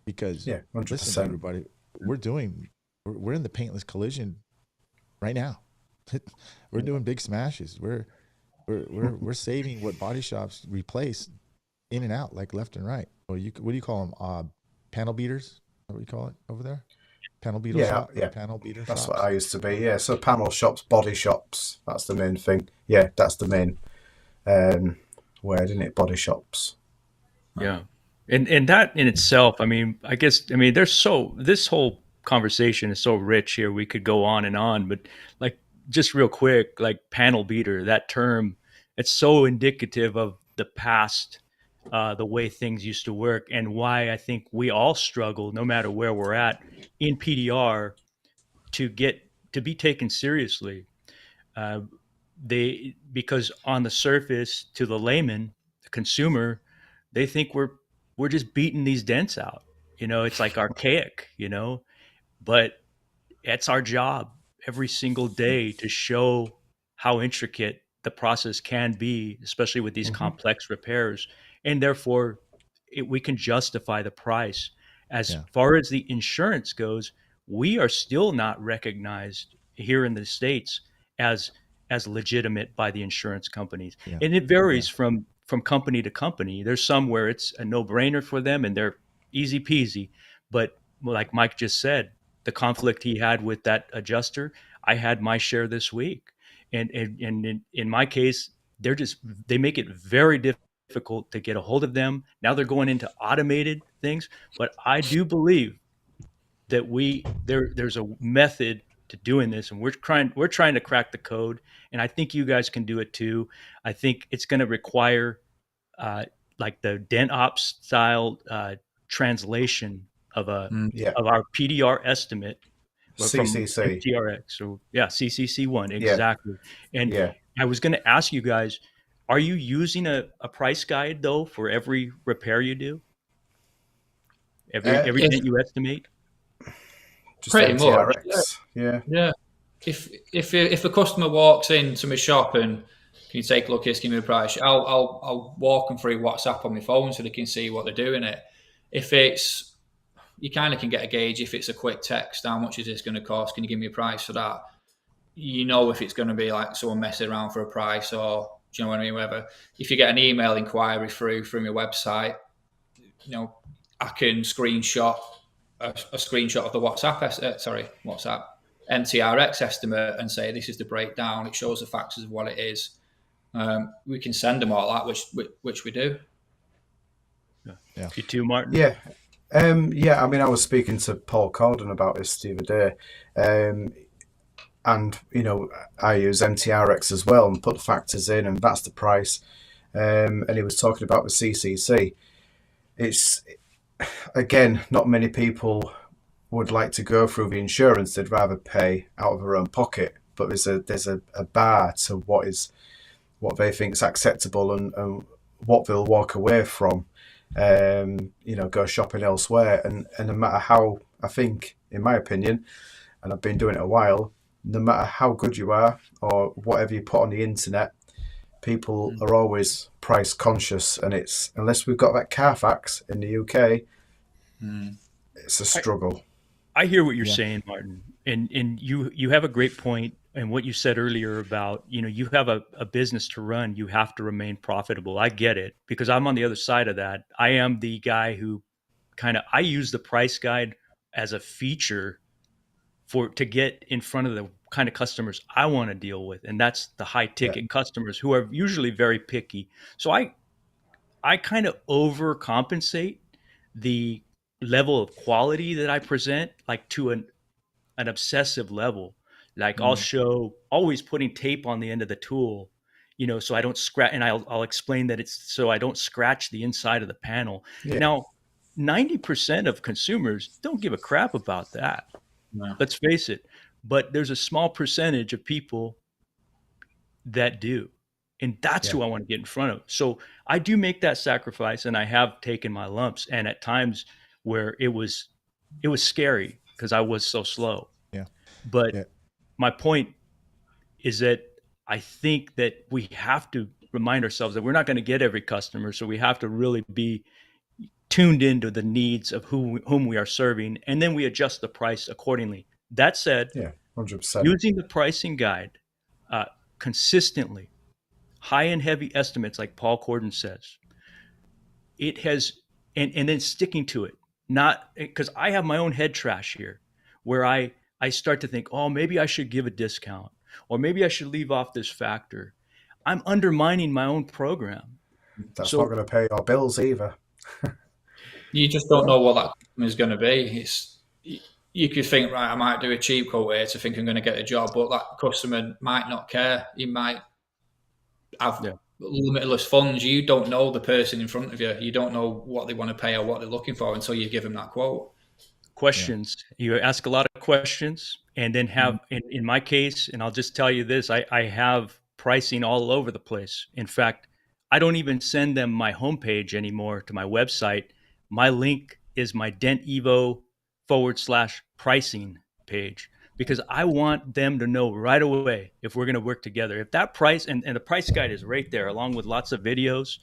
Speaker 1: because
Speaker 4: Yeah,
Speaker 1: listen,
Speaker 4: 100%.
Speaker 1: everybody, we're in the paintless collision right now. We're doing big smashes. We're saving what body shops replace in and out, like left and right. Or what do you call them? Panel beaters? Is that what you call it over there?
Speaker 4: Yeah, yeah.
Speaker 1: Panel beater
Speaker 4: That's what
Speaker 1: shops.
Speaker 4: I used to be. Yeah, so panel shops, body shops. That's the main thing. Yeah, that's the main word, isn't it? Body shops.
Speaker 2: Yeah. And that in itself, I mean, there's this whole conversation is so rich here. We could go on, but like just real quick, like panel beater, that term, it's so indicative of the past, the way things used to work, and why I think we all struggle, no matter where we're at in PDR, to be taken seriously. Uh, because on the surface, to the layman, the consumer, they think we're just beating these dents out. It's like archaic, but it's our job every single day to show how intricate the process can be, especially with these
Speaker 1: Mm-hmm.
Speaker 2: complex repairs, and therefore we can justify the price. As
Speaker 1: Yeah.
Speaker 2: far as the insurance goes, we are still not recognized here in the States as legitimate by the insurance companies,
Speaker 1: Yeah.
Speaker 2: and it varies from company to company. There's some where it's a no-brainer for them and they're easy peasy, but like Myke just said, the conflict he had with that adjuster, I had my share this week, and in my case, they make it very difficult to get a hold of them. Now they're going into automated things, but I do believe that there's a method to doing this, and we're trying to crack the code, and I think you guys can do it too. I think it's going to require uh, like the dent ops style translation of a
Speaker 4: Yeah.
Speaker 2: of our PDR estimate from
Speaker 4: CCC.
Speaker 2: MTRX. So yeah, CCC1
Speaker 4: Yeah.
Speaker 2: exactly. And
Speaker 4: Yeah.
Speaker 2: I was going to ask you guys, are you using a price guide though for every repair you do? Every
Speaker 3: If
Speaker 2: dent you estimate?
Speaker 4: Just
Speaker 3: pretty much,
Speaker 4: MTRX. Yeah.
Speaker 3: yeah. If a customer walks into my shop and can you take a look, give me a price, I'll walk them through WhatsApp on my phone so they can see what they're doing it. If it's you kind of can get a gauge if it's a quick text, how much is this going to cost? Can you give me a price for that? You know if it's going to be like someone messing around for a price or do you know what I mean? Whatever. If you get an email inquiry through my website, I can screenshot a screenshot of the WhatsApp MTRX estimate and say this is the breakdown. It shows the factors of what it is. We can send them all that, which we do.
Speaker 2: Yeah. You too, Martin?
Speaker 4: Yeah. Yeah, I mean, I was speaking to Paul Corden about this the other day, and I use MTRX as well and put the factors in, and that's the price. And he was talking about the CCC. It's again, not many people would like to go through the insurance; they'd rather pay out of their own pocket. But there's a bar to what they think is acceptable and what they'll walk away from. Go shopping elsewhere, and no matter how, I think, in my opinion, and I've been doing it a while, no matter how good you are or whatever you put on the internet, people are always price conscious, and it's unless we've got that Carfax in the UK, it's a struggle.
Speaker 2: I hear what you're saying, Martin, and you have a great point. And what you said earlier about, you have a business to run, you have to remain profitable. I get it because I'm on the other side of that. I am the guy who I use the price guide as a feature to get in front of the kind of customers I want to deal with. And that's the high ticket customers who are usually very picky. So I kind of overcompensate the level of quality that I present, like to an obsessive level. Like I'll show always putting tape on the end of the tool, so I don't scratch, and I'll explain that it's so I don't scratch the inside of the panel.
Speaker 4: Yeah.
Speaker 2: Now, 90% of consumers don't give a crap about that.
Speaker 3: No.
Speaker 2: Let's face it. But there's a small percentage of people that do. And that's who I want to get in front of. So I do make that sacrifice, and I have taken my lumps, and at times where it was scary because I was so slow.
Speaker 1: Yeah.
Speaker 2: But my point is that I think that we have to remind ourselves that we're not going to get every customer. So we have to really be tuned into the needs of whom we are serving, and then we adjust the price accordingly. That said,
Speaker 4: 100%.
Speaker 2: using the pricing guide consistently, high and heavy estimates, like Paul Corden says, it has, and then sticking to it, not because I have my own head trash here where I start to think, oh, maybe I should give a discount or maybe I should leave off this factor. I'm undermining my own program.
Speaker 4: That's not going to pay your bills either.
Speaker 3: You just don't know what that customer is going to be. You could think, right, I might do a cheap quote here to think I'm going to get a job, but that customer might not care. He might have limitless funds. You don't know the person in front of you. You don't know what they want to pay or what they're looking for until you give them that quote.
Speaker 2: Questions. You ask a lot of questions and then have, in my case, and I'll just tell you this, I have pricing all over the place. In fact, I don't even send them my homepage anymore to my website. My link is my DentEvo /pricing page. because I want them to know right away if we're going to work together. If that price and the price guide is right there, along with lots of videos,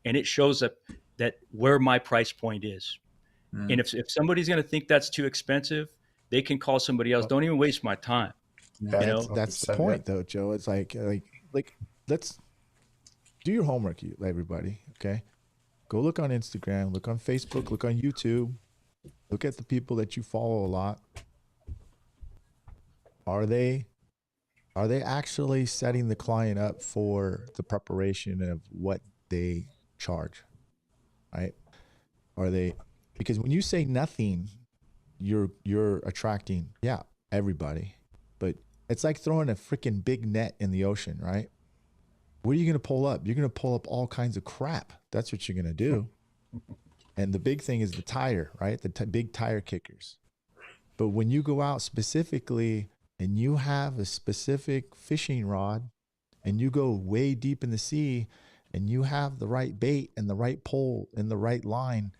Speaker 2: and it shows up that where my price point is. And if somebody's going to think that's too expensive, they can call somebody else. Don't even waste my time.
Speaker 4: Yeah,
Speaker 2: You know,
Speaker 1: That's the point, though, Joe. It's like let's do your homework, everybody. Okay, go look on Instagram, look on Facebook, look on YouTube, look at the people that you follow a lot. Are they actually setting the client up for the preparation of what they charge, right? Are they, because when you say nothing, you're attracting, yeah, everybody, but it's like throwing a freaking big net in the ocean, right? What are you going to pull up? You're going to pull up all kinds of crap. That's what you're going to do. And the big thing is the tire, right? The big tire kickers. But when you go out specifically and you have a specific fishing rod and you go way deep in the sea and you have the right bait and the right pole and the right line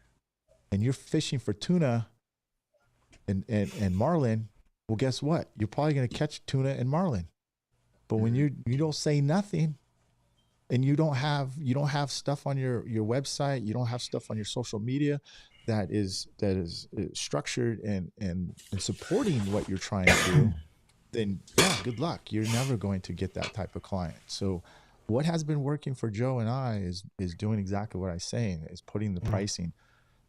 Speaker 1: and you're fishing for tuna and marlin, well, guess what? You're probably going to catch tuna and marlin. But when you don't say nothing and you don't have stuff on your website, you don't have stuff on your social media that is structured and supporting what you're trying to do, then yeah, good luck. You're never going to get that type of client. So what has been working for Joe and I is doing exactly what I'm saying, is putting the pricing.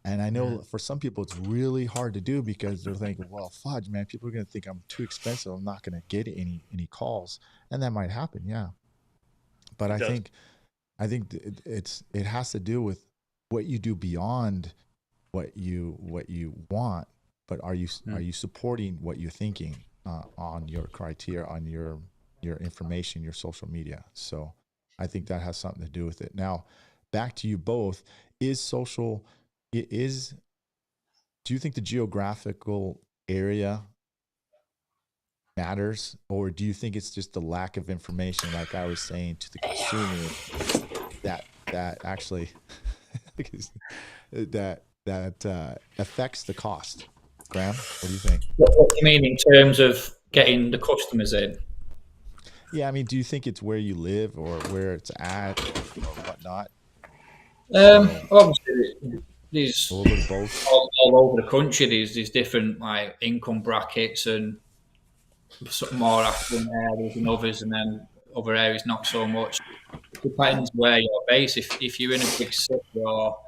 Speaker 1: And I know for some people it's really hard to do because they're thinking, well, fudge, man, people are going to think I'm too expensive. I'm not going to get any calls. And that might happen. Yeah. But I think it has to do with what you do beyond what you want, but are you supporting what you're thinking on your criteria, on your information, your social media? So I think that has something to do with it. Now, back to you both. Do you think the geographical area matters, or do you think it's just the lack of information, like I was saying, to the consumer that actually that affects the cost? Graham, what do you think?
Speaker 3: What do you mean in terms of getting the customers in?
Speaker 1: Yeah, I mean, do you think it's where you live or where it's at or whatnot?
Speaker 3: Obviously, there's
Speaker 1: A little bit of both.
Speaker 3: all over the country. There's different like income brackets and more affluent areas and others, and then other areas not so much. It depends where you're based. If you're in a big city or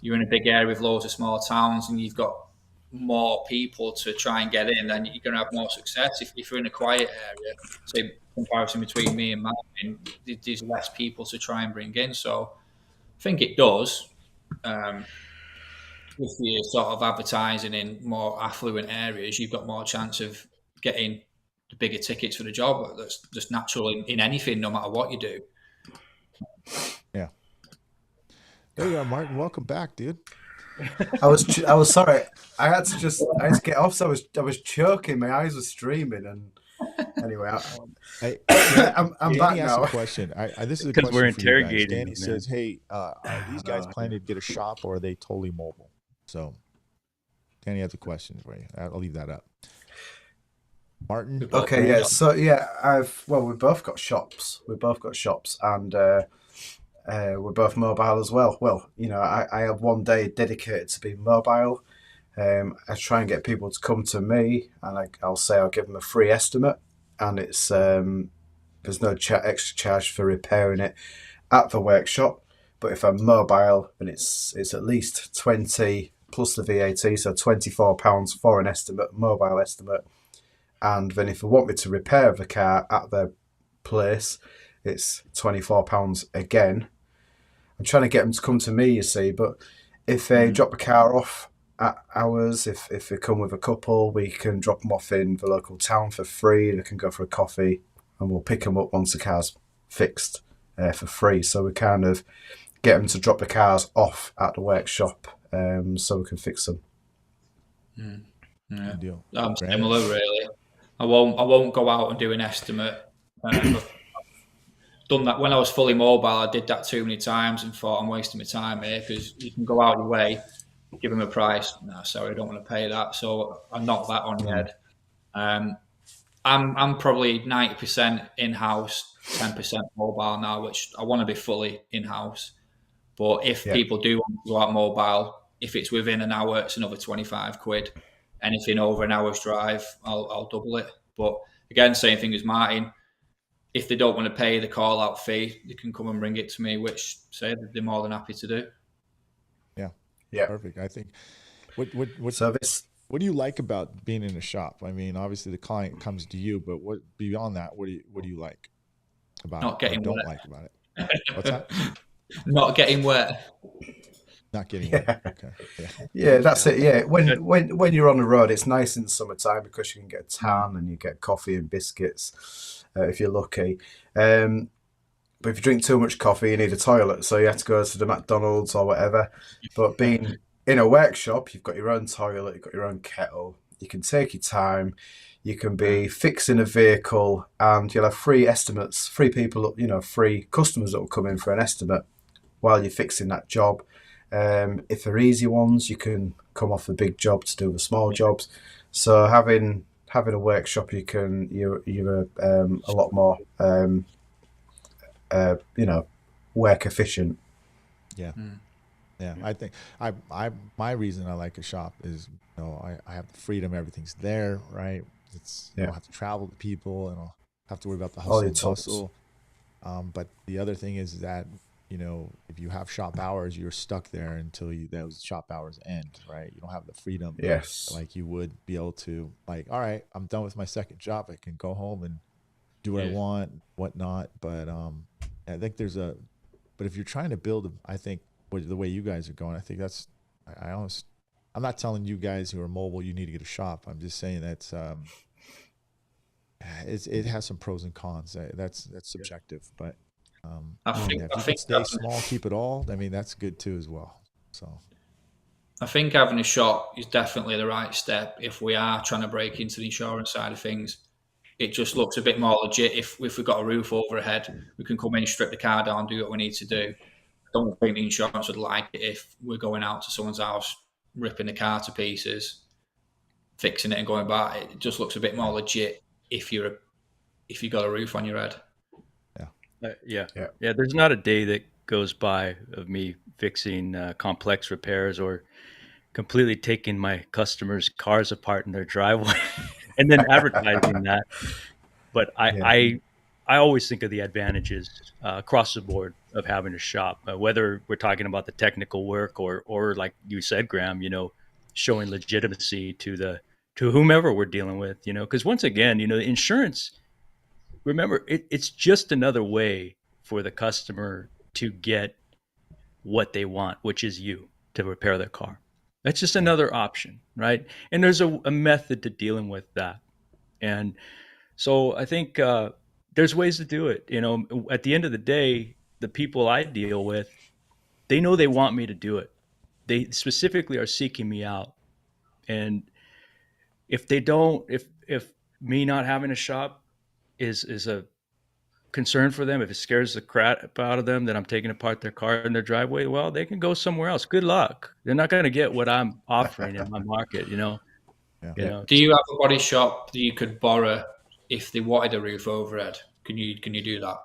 Speaker 3: you're in a big area with loads of small towns and you've got more people to try and get in, then you're going to have more success. If you're in a quiet area, say comparison between me and mine, there's less people to try and bring in. So I think it does. If you're sort of advertising in more affluent areas, you've got more chance of getting the bigger tickets for the job. That's just natural in anything, no matter what you do.
Speaker 1: Yeah. There you are, Martin. Welcome back, dude.
Speaker 4: I was sorry. I had to get off. So I was choking. My eyes were streaming. And anyway, I'm back
Speaker 1: Danny
Speaker 4: now.
Speaker 1: asked a question. This is a
Speaker 2: because
Speaker 1: question
Speaker 2: we're
Speaker 1: for you guys.
Speaker 2: interrogating
Speaker 1: Danny
Speaker 2: you,
Speaker 1: says, "Hey, are these guys planning to get a shop, or are they totally mobile?" So, Danny has a question for you. I'll leave that up. Martin.
Speaker 4: Okay, yeah. So yeah, we both got shops. And we're both mobile as well. Well, I have one day dedicated to being mobile. I try and get people to come to me, and I'll say I'll give them a free estimate, and it's there's no extra charge for repairing it at the workshop. But if I'm mobile, then it's at least 20 plus the VAT, so £24 for an estimate, mobile estimate. And then if they want me to repair the car at their place, it's £24 again. I'm trying to get them to come to me, you see, but if they drop the car off at ours, if they come with a couple, we can drop them off in the local town for free. They can go for a coffee and we'll pick them up once the car's fixed for free. So we kind of get them to drop the cars off at the workshop so we can fix them.
Speaker 3: Yeah.
Speaker 1: Deal.
Speaker 3: I'm similar, really. I won't go out and do an estimate. I've done that when I was fully mobile. I did that too many times and thought I'm wasting my time here, because you can go out your way, give them a price. No, sorry, I don't want to pay that. So I knocked that on the head. I'm probably 90% in-house, 10% mobile now, which I want to be fully in-house. But if
Speaker 4: Yeah.
Speaker 3: people do want to go out mobile, if it's within an hour, it's another 25 quid. Anything over an hour's drive, I'll double it. But again, same thing as Martin. If they don't want to pay the call out fee, they can come and bring it to me, which say they're more than happy to do.
Speaker 1: Yeah.
Speaker 4: Yeah.
Speaker 1: Perfect. I think what
Speaker 4: Service.
Speaker 1: what do you like about being in a shop? I mean, obviously the client comes to you, but what beyond that, what do you like about
Speaker 3: Not
Speaker 1: it or
Speaker 3: getting
Speaker 1: don't
Speaker 3: wet.
Speaker 1: like about it? What's that?
Speaker 3: Not getting wet.
Speaker 1: Not getting wet.
Speaker 4: Yeah.
Speaker 1: Okay. Yeah.
Speaker 4: Yeah, that's it. Yeah,
Speaker 2: Good.
Speaker 4: when you're on the road, it's nice in the summertime because you can get a tan and you get coffee and biscuits if you're lucky. But if you drink too much coffee, you need a toilet, so you have to go to the McDonald's or whatever. But being in a workshop, you've got your own toilet, you've got your own kettle. You can take your time. You can be fixing a vehicle, and you'll have free estimates, free people, free customers that will come in for an estimate while you're fixing that job. If they're easy ones, you can come off the big job to do the small jobs. So having a workshop, you're a lot more work efficient.
Speaker 1: Yeah. Yeah. I think my reason I like a shop is, I have the freedom, everything's there, right? You don't have to travel to people, and I don't have to worry about the
Speaker 4: All
Speaker 1: hustle
Speaker 4: your
Speaker 1: and
Speaker 4: tools.
Speaker 1: bustle. But the other thing is that, if you have shop hours, you're stuck there until those shop hours end, right? You don't have the freedom
Speaker 4: Yes.
Speaker 1: like you would be able to, like, all right, I'm done with my second job. I can go home and do what I want, whatnot. But I think but if you're trying to build, I think the way you guys are going, I think I'm not telling you guys who are mobile you need to get a shop. I'm just saying that's it has some pros and cons. That's subjective, but
Speaker 3: I
Speaker 1: yeah,
Speaker 3: think
Speaker 1: if
Speaker 3: I
Speaker 1: you can
Speaker 3: think
Speaker 1: stay small, keep it all. I mean, that's good too as well. So
Speaker 3: I think having a shop is definitely the right step if we are trying to break into the insurance side of things. It just looks a bit more legit if we've got a roof overhead. We can come in, strip the car down, do what we need to do. I don't think the insurance would like it if we're going out to someone's house, ripping the car to pieces, fixing it and going back. It just looks a bit more legit if you've got a roof on your head.
Speaker 2: Yeah.
Speaker 4: Yeah.
Speaker 2: Yeah. There's not a day that goes by of me fixing complex repairs or completely taking my customers' cars apart in their driveway and then advertising that. But
Speaker 4: Yeah.
Speaker 2: I always think of the advantages across the board of having a shop, whether we're talking about the technical work or like you said, Graham, showing legitimacy to whomever we're dealing with, because once again, the insurance, remember, it's just another way for the customer to get what they want, which is you to repair their car. That's just another option, right? And there's a method to dealing with that. And so I think there's ways to do it. At the end of the day, the people I deal with, they know they want me to do it. They specifically are seeking me out. And if they don't, if me not having a shop is a concern for them, if it scares the crap out of them that I'm taking apart their car in their driveway, well, they can go somewhere else. Good luck. They're not going to get what I'm offering in my market.
Speaker 1: yeah.
Speaker 3: Do you have a body shop that you could borrow if they wanted a roof overhead? Can you do that?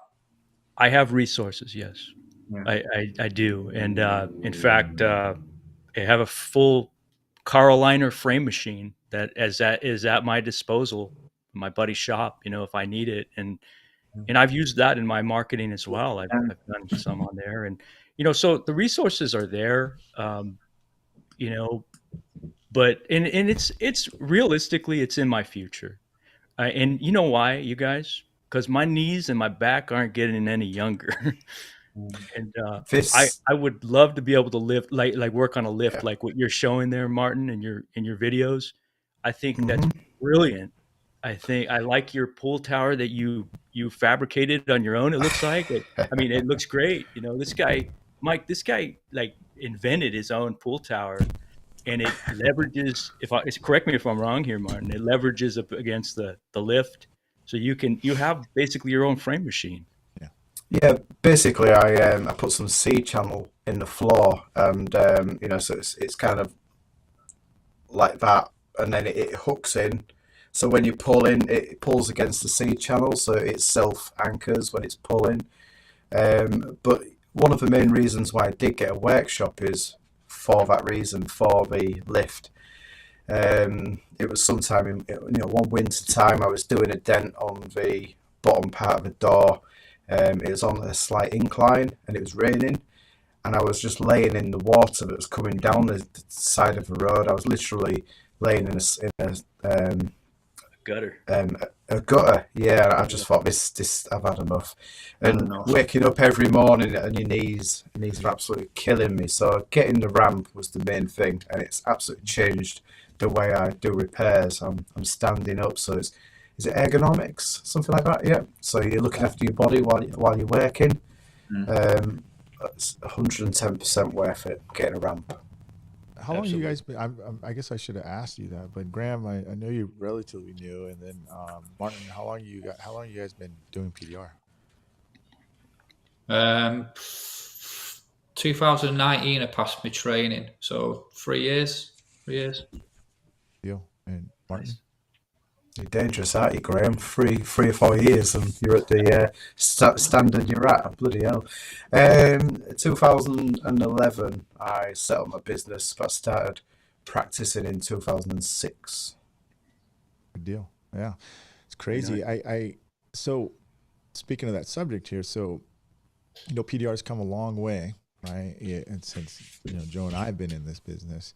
Speaker 2: I have resources. Yes,
Speaker 3: Yeah.
Speaker 2: I do. And in fact, I have a full Caroliner frame machine that is at my disposal, my buddy's shop, if I need it. And I've used that in my marketing as well. I've done some on there, and so the resources are there. You know, but and it's realistically it's in my future, and you know why, you guys? Because my knees and my back aren't getting any younger. And
Speaker 4: This.
Speaker 2: I would love to be able to lift like work on a lift like what you're showing there, Martin, in your videos. I think that's
Speaker 4: Mhm.
Speaker 2: brilliant. I think I like your pool tower that you fabricated on your own. It looks like it. I mean, it looks great. This guy, Myke, this guy like invented his own pool tower, and it leverages. Correct me if I'm wrong here, Martin. It leverages up against the lift, so you have basically your own frame machine.
Speaker 1: Yeah.
Speaker 4: Yeah, basically, I put some C channel in the floor, and so it's kind of like that, and then it hooks in. So when you pull in, it pulls against the seed channel, so it self-anchors when it's pulling. But one of the main reasons why I did get a workshop is for that reason, for the lift. It was sometime in one winter time. I was doing a dent on the bottom part of the door. It was on a slight incline and it was raining, and I was just laying in the water that was coming down the side of the road. I was literally laying in a
Speaker 2: Gutter.
Speaker 4: a gutter. Yeah, I just thought this I've had enough. And waking up every morning and your knees are absolutely killing me. So getting the ramp was the main thing, and it's absolutely changed the way I do repairs. I'm standing up, so is it ergonomics, something like that? Yeah. So you're looking after your body while you're working. It's 110% worth it getting a ramp.
Speaker 1: How long have you guys been? I guess I should have asked you that, but Graham, I know you're relatively new, and then Martin, how long you guys been doing PDR?
Speaker 3: 2019, I passed my training, so 3 years.
Speaker 1: Deal. And Martin,
Speaker 4: You're dangerous, aren't you, Graham? 3 or 4 years, and you're at the standard you're at. Bloody hell. 2011, I set up my business, but I started practicing in 2006.
Speaker 1: good deal. Yeah, it's crazy. So speaking of that subject here, so PDR's come a long way, right? Yeah, and since Joe and I have been in this business,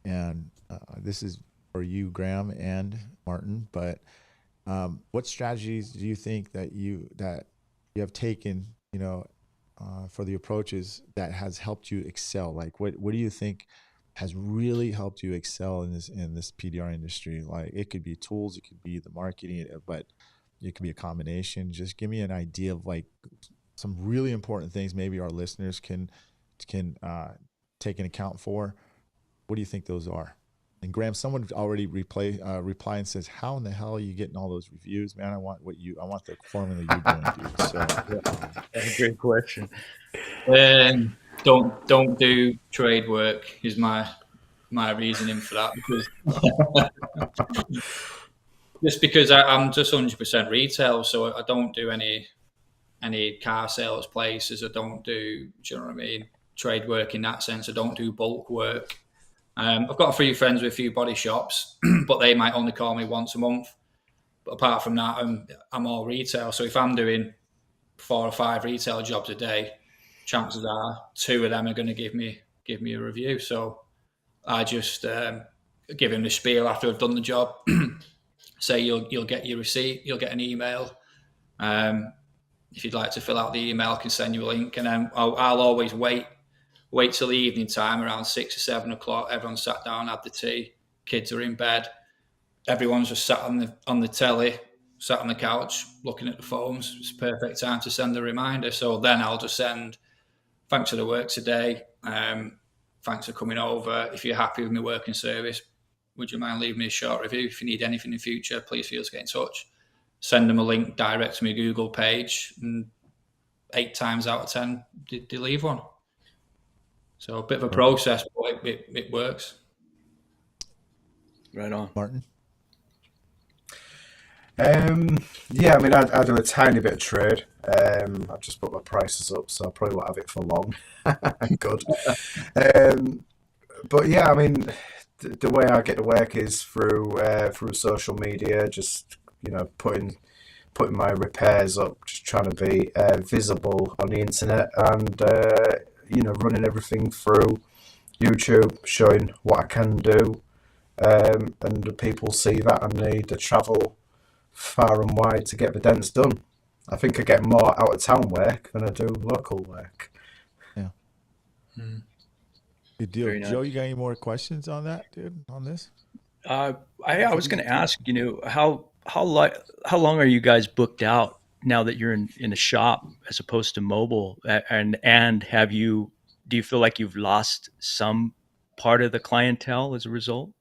Speaker 1: and this is for you, Graham and Martin. But what strategies do you think that you have taken, for the approaches that has helped you excel? Like, what do you think has really helped you excel in this PDR industry? Like, it could be tools, it could be the marketing, but it could be a combination. Just give me an idea of like some really important things maybe our listeners can take an account for. What do you think those are? And Graham, someone already reply and says, "How in the hell are you getting all those reviews, man? I want the formula you're doing, dude." So
Speaker 2: That's a great question.
Speaker 3: Don't do trade work is my reasoning for that, because I'm just 100% retail, so I don't do any car sales places. I don't do, you know what I mean, trade work in that sense. I don't do bulk work. I've got a few friends with a few body shops, but they might only call me once a month. But apart from that, I'm all retail. So if I'm doing 4 or 5 retail jobs a day, chances are 2 of them are going to give me a review. So I just give him the spiel after I've done the job. Say you'll get your receipt, you'll get an email. If you'd like to fill out the email, I can send you a link, and then I'll always wait till the evening time, around 6 or 7 o'clock. Everyone's sat down, had the tea, kids are in bed, everyone's just sat on the telly, sat on the couch, looking at the phones. It's a perfect time to send a reminder. So then I'll just send, "Thanks for the work today. Thanks for coming over. If you're happy with my working service, would you mind leaving me a short review? If you need anything in the future, please feel to get in touch." Send them a link direct to my Google page, and 8 times out of 10, they leave one. So a bit of a process, but it works.
Speaker 2: Right on.
Speaker 1: Martin?
Speaker 4: Yeah, I mean, I do a tiny bit of trade. I've just put my prices up, so I probably won't have it for long. Good. But yeah, I mean, the way I get to work is through social media, just putting my repairs up, just trying to be visible on the internet, and running everything through YouTube, showing what I can do, and the people see that and they travel far and wide to get the dents done. I think I get more out of town work than I do local work.
Speaker 1: Yeah. Good deal. Nice. Joe, you got any more questions on that, dude? On this?
Speaker 2: I was going to ask, how long are you guys booked out now that you're in a shop as opposed to mobile? And do you feel like you've lost some part of the clientele as a result?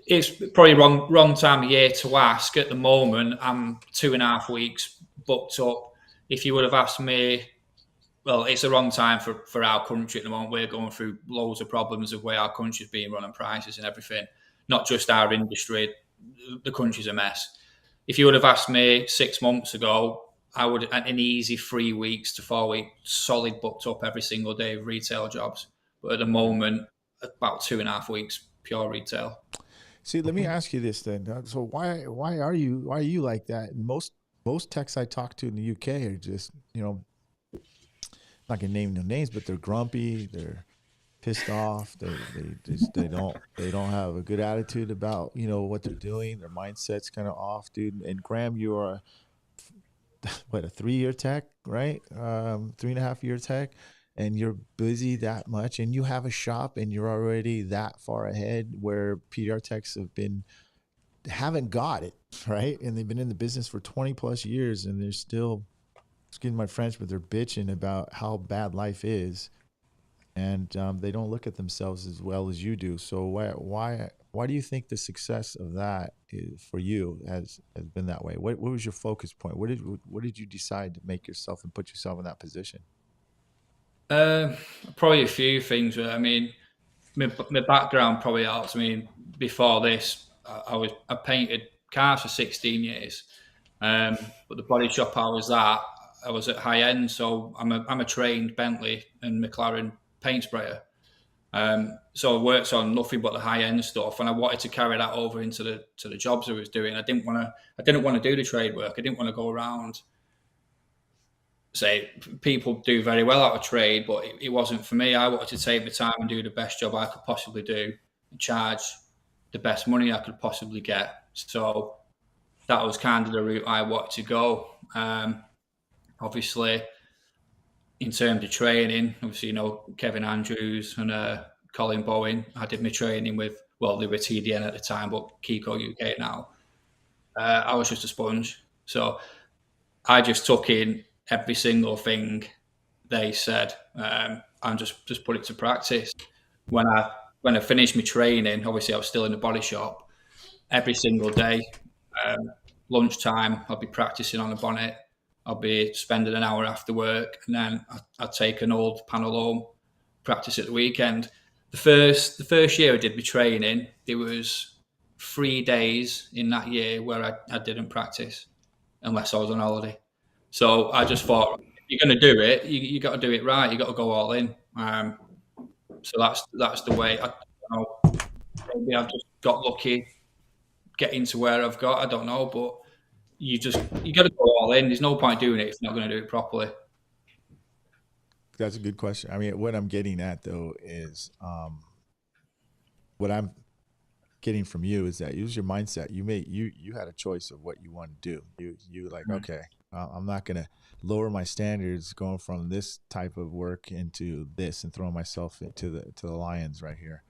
Speaker 3: It's probably wrong time of year to ask. At the moment, I'm 2.5 weeks booked up. If you would have asked me, well, it's the wrong time for our country at the moment. We're going through loads of problems of where our country's being run and prices and everything. not just our industry. The country's a mess. If you would have asked me 6 months ago, I would an easy 3 weeks to 4 weeks solid booked up every single day of retail jobs. But at the moment, about 2.5 weeks pure retail.
Speaker 1: See, let me ask you this then. So why are you like that? Most techs I talk to in the UK are just, not gonna name no names, but they're grumpy, they're pissed off, they don't have a good attitude about what they're doing. Their mindset's kind of off, dude. And Graham, you are a 3-year tech, right? 3.5-year tech, and you're busy that much, and you have a shop, and you're already that far ahead where PDR techs haven't got it, right? And they've been in the business for 20 plus years, and they're still, excuse my French, but they're bitching about how bad life is, and they don't look at themselves as well as you do. So why do you think the success of that for you has been that way? What was your focus point? What did you decide to make yourself and put yourself in that position?
Speaker 3: Probably a few things. I mean, my background probably helps. I mean, before this, I painted cars for 16 years, but the body shop I was at high end. So I'm a trained Bentley and McLaren paint sprayer. So I worked on nothing but the high end stuff, and I wanted to carry that over into the jobs I was doing. I didn't want to do the trade work. I didn't want to go around. Say people do very well out of trade, but it wasn't for me. I wanted to take the time and do the best job I could possibly do and charge the best money I could possibly get. So that was kind of the route I wanted to go. Obviously, in terms of training, obviously, Kevin Andrews and Colin Bowen, I did my training with, well, they were TDN at the time, but Kiko UK now. I was just a sponge. So I just took in every single thing they said and just put it to practice. When I finished my training, obviously I was still in the body shop every single day. Lunchtime, I'll be practicing on the bonnet. I'll be spending an hour after work, and then I'd take an old panel home, practice at the weekend. The first year I did my training, there was 3 days in that year where I didn't practice unless I was on holiday. So I just thought, if you're going to do it, you got to do it right. You got to go all in. So that's the way. I don't know. Maybe I've just got lucky getting to where I've got. I don't know, but you got to go all in. There's no point doing it if you're not going to do it properly.
Speaker 1: That's a good question. I mean, what I'm getting at though is, what I'm getting from you is that use your mindset. You had a choice of what you want to do. You like, okay, I'm not going to lower my standards going from this type of work into this and throwing myself into the lions right here.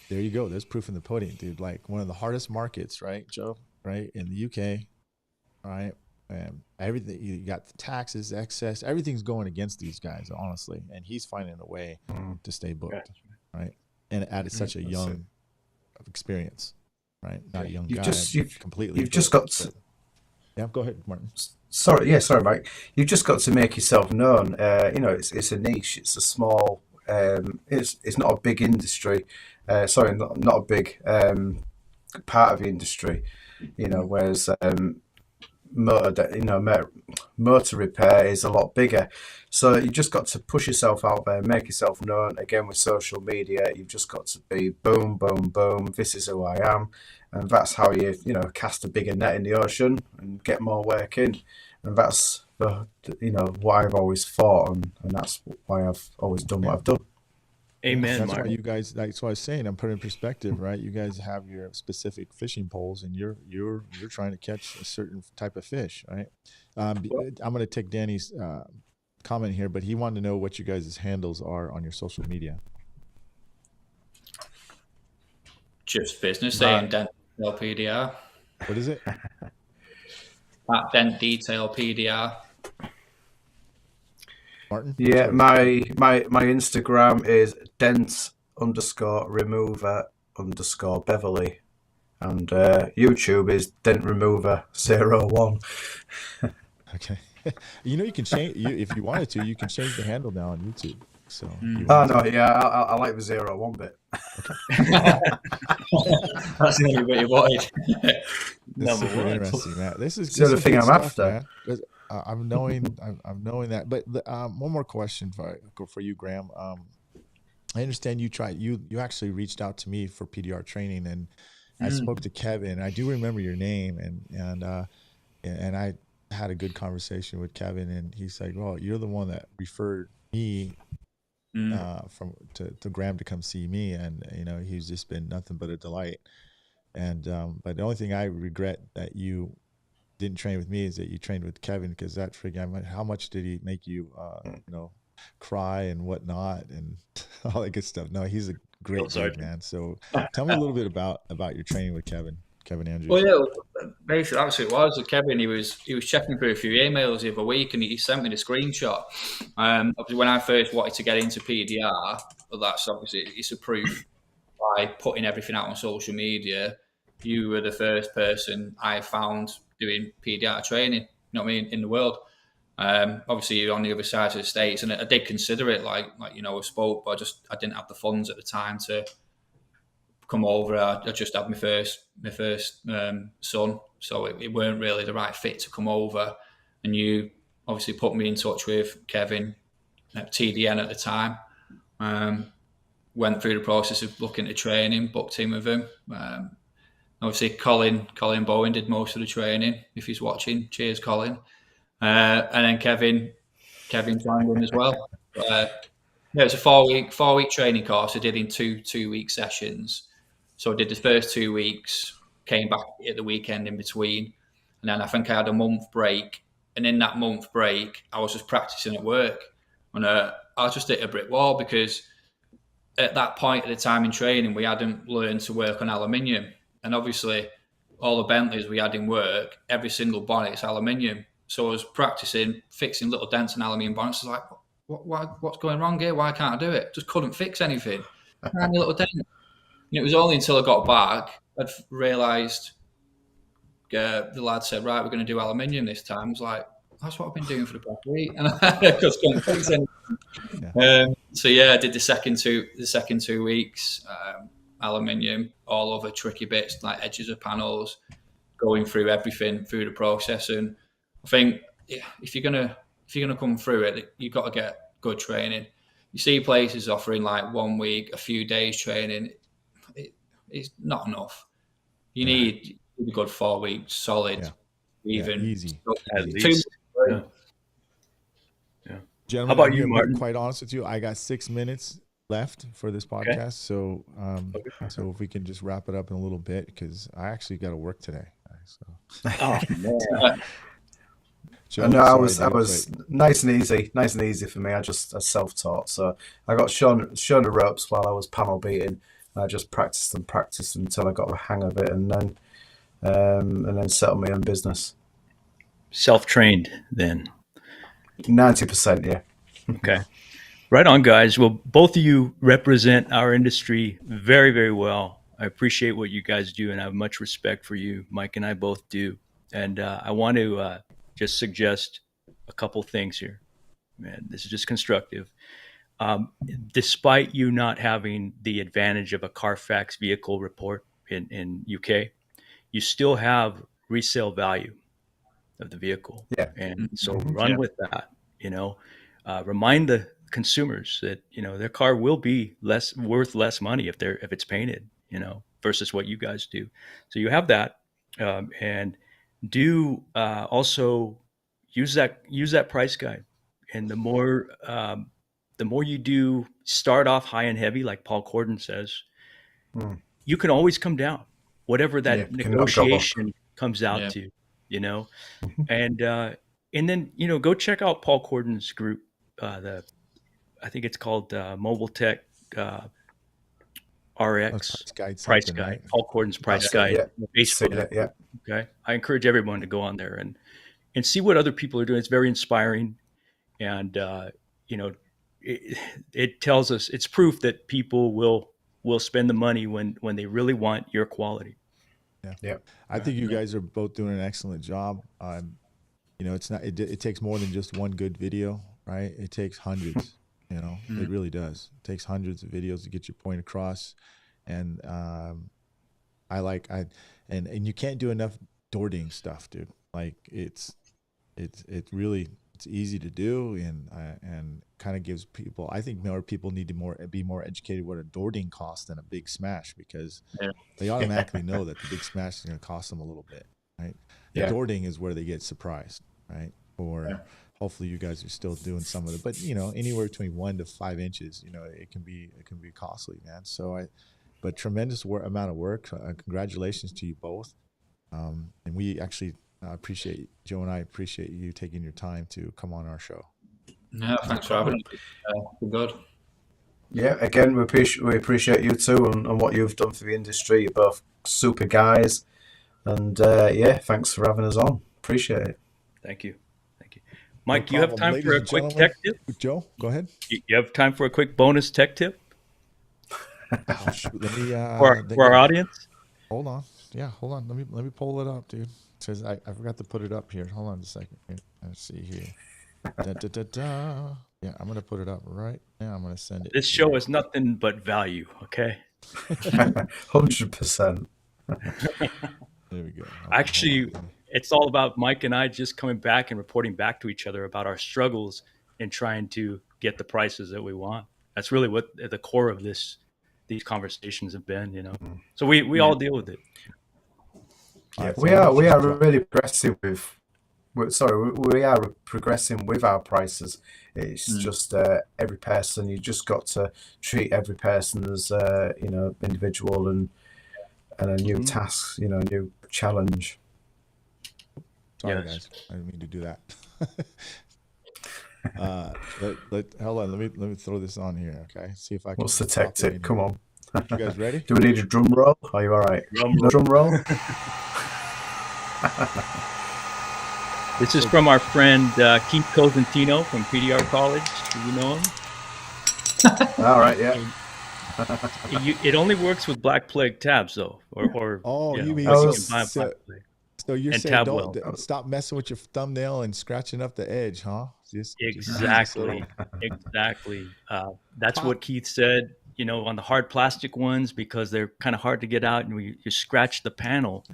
Speaker 1: There you go. There's proof in the pudding, dude. Like one of the hardest markets, right, Joe? Right, in the UK, right? Everything, you got the taxes, excess, everything's going against these guys, honestly. And he's finding a way to stay booked, right? And at such a young experience, right? Not a young guy, completely.
Speaker 4: You've just got to.
Speaker 1: Yeah, go ahead, Martin.
Speaker 4: Sorry, Myke. You've just got to make yourself known. It's a niche. It's a small. It's not a big industry. Sorry, not a big part of the industry. Whereas motor repair is a lot bigger. So you just got to push yourself out there, make yourself known. Again, with social media, you've just got to be boom, boom, boom. This is who I am, and that's how you cast a bigger net in the ocean and get more work in. And that's what I've always thought, and that's why I've always done what I've done.
Speaker 2: Amen.
Speaker 1: That's why you guys. That's what I was saying. I'm putting in perspective, right? You guys have your specific fishing poles, and you're trying to catch a certain type of fish, right? I'm going to take Danny's comment here, but he wanted to know what you guys' handles are on your social media.
Speaker 3: Just business and Dent Detail PDR.
Speaker 1: What is it?
Speaker 3: At Dent Detail PDR.
Speaker 1: Martin?
Speaker 4: Yeah, my Instagram is dent_remover_Beverly, and YouTube is Dent Remover 01.
Speaker 1: Okay. You can change if you wanted to. You can change the handle now on YouTube. So
Speaker 4: Oh no, yeah, I like the 0-1 bit.
Speaker 3: That's the only bit you wanted.
Speaker 1: It's
Speaker 2: Number
Speaker 1: super
Speaker 2: one.
Speaker 1: interesting, man. This is
Speaker 4: It's the other thing
Speaker 1: good
Speaker 4: I'm
Speaker 1: stuff,
Speaker 4: after.
Speaker 1: man. 'Cause, I'm knowing that. But one more question for you, Graham. I understand you actually reached out to me for PDR training, and I spoke to Kevin. I do remember your name, and I had a good conversation with Kevin, and he's like, "Well, you're the one that referred me to Graham to come see me, and he's just been nothing but a delight." And but the only thing I regret that you didn't train with me is that you trained with Kevin, because that freaking, how much did he make you cry and whatnot and all that good stuff? No, he's a great dude, man. So tell me a little bit about your training with Kevin Andrews.
Speaker 3: Well, yeah, basically that's what it was. Kevin, he was checking through a few emails the other week, and he sent me the screenshot. Obviously, when I first wanted to get into PDR, well, that's obviously it's a proof by putting everything out on social media. You were the first person I found doing PDR training. You know what I mean, in the world. Obviously, you're on the other side of the states, and I did consider it, like I spoke, but I didn't have the funds at the time to come over. I just had my first son, so it weren't really the right fit to come over. And you obviously put me in touch with Kevin at TDN at the time. Went through the process of looking at training, booked in with him. Obviously, Colin Bowen did most of the training. If he's watching, cheers, Colin. And then Kevin joined in as well. Yeah, it's a 4-week training course. I did in two week sessions. So I did the first 2 weeks, came back at the weekend in between, and then I think I had a month break. And in that month break, I was just practicing at work, and I just hit a brick wall, because at that point at the time in training, we hadn't learned to work on aluminium, and obviously all the Bentleys we had in work, every single bonnet's aluminium. So I was practicing fixing little dents on aluminium bonnets. I was like, what's going wrong here? Why can't I do it? Just couldn't fix anything. Tiny little dent. And it was only until I got back I'd realised the lad said, right, we're going to do aluminium this time. I was like, that's what I've been doing for the past week, and I just couldn't fix anything. Yeah. So yeah, I did the second 2 weeks, aluminium, all over tricky bits like edges of panels, going through everything through the process. And I think if you're gonna come through it, you've got to get good training. You see places offering like 1 week, a few days training. It's not enough. You need a good 4 weeks, solid, even
Speaker 1: easy.
Speaker 2: At least. Yeah.
Speaker 1: Gentlemen,
Speaker 2: how about you, Martin?
Speaker 1: Quite honest with you, I got 6 minutes left for this podcast, okay. So so if we can just wrap it up in a little bit, because I actually got to work today. So. Oh man.
Speaker 4: Joe, no, I was nice and easy for me. I self-taught, so I got shown the ropes while I was panel beating. I just practiced until I got the hang of it, and then set up my own business.
Speaker 2: Self-trained, then.
Speaker 4: 90%, yeah.
Speaker 2: Okay, right on, guys. Well, both of you represent our industry very, very well. I appreciate what you guys do, and I have much respect for you. Myke and I both do, and I want to just suggest a couple things here. Man, this is just constructive. Despite you not having the advantage of a Carfax vehicle report in UK, you still have resale value of the vehicle.
Speaker 4: Yeah.
Speaker 2: And so run with that, remind the consumers that, their car will be worth less money if it's painted, versus what you guys do. So you have that, and do also use that price guide. And the more you do start off high and heavy, like Paul Corden says, you can always come down, whatever that negotiation comes out to, and then, go check out Paul Corden's group. I think it's called Mobile Tech RX Price Guide. Right? Paul Corden's Price Guide.
Speaker 4: Yeah.
Speaker 2: Facebook.
Speaker 4: Yeah.
Speaker 2: Okay. I encourage everyone to go on there and see what other people are doing. It's very inspiring. And, it tells us, it's proof that people will spend the money when they really want your quality.
Speaker 1: Yeah. I think you guys are both doing an excellent job. It's not, it takes more than just one good video, right? It takes hundreds. You know, it really does. It takes hundreds of videos to get your point across. And and you can't do enough door ding stuff, dude. Like it's really, it's easy to do, and kind of gives people, I think more people need to be more educated what a door ding costs than a big smash, because they automatically know that the big smash is going to cost them a little bit, right? The door ding is where they get surprised, right? Or hopefully you guys are still doing some of it, but you know, anywhere between 1 to 5 inches, you know, it can be costly, man. So but tremendous amount of work. Congratulations to you both. And we actually Joe and I appreciate you taking your time to come on our show.
Speaker 3: No, thanks for having us. Good.
Speaker 4: Yeah, again, we appreciate you too and what you've done for the industry. You're both super guys. And thanks for having us on. Appreciate it.
Speaker 2: Thank you. Myke, do you have time for a quick tech tip?
Speaker 1: Joe, go ahead.
Speaker 2: You have time for a quick bonus tech tip?
Speaker 1: Oh, shoot. Let me
Speaker 2: for our audience?
Speaker 1: Hold on. Yeah, hold on. Let me pull it up, dude. It says I forgot to put it up here. Hold on a second. Let's see here. Yeah, I'm gonna put it up right now. I'm gonna send it.
Speaker 2: This show is nothing but value, okay?
Speaker 4: 100%.
Speaker 1: There we go.
Speaker 2: Actually, it's all about Myke and I just coming back and reporting back to each other about our struggles and trying to get the prices that we want. That's really what the core of these conversations have been, you know. So we all deal with it.
Speaker 4: Yeah, we are really progressive we are progressing with our prices. It's just every person, you just got to treat every person as individual and a new task, a new challenge.
Speaker 1: Sorry, guys, I didn't mean to do that. Hold on, let me throw this on here, okay? See if I can.
Speaker 4: What's the tech tip? Come on.
Speaker 1: You guys ready?
Speaker 4: Do we need a drum roll? Are you all right? Drum roll?
Speaker 2: This is from our friend Keith Cosentino from PDR College. Do you know him?
Speaker 4: All right, yeah.
Speaker 2: It only works with Black Plague tabs, though.
Speaker 1: You mean
Speaker 2: so
Speaker 1: you're
Speaker 2: and
Speaker 1: saying
Speaker 2: don't
Speaker 1: stop messing with your thumbnail and scratching up the edge, huh?
Speaker 2: Exactly. That's what Keith said. You know, on the hard plastic ones, because they're kind of hard to get out, and you scratch the panel.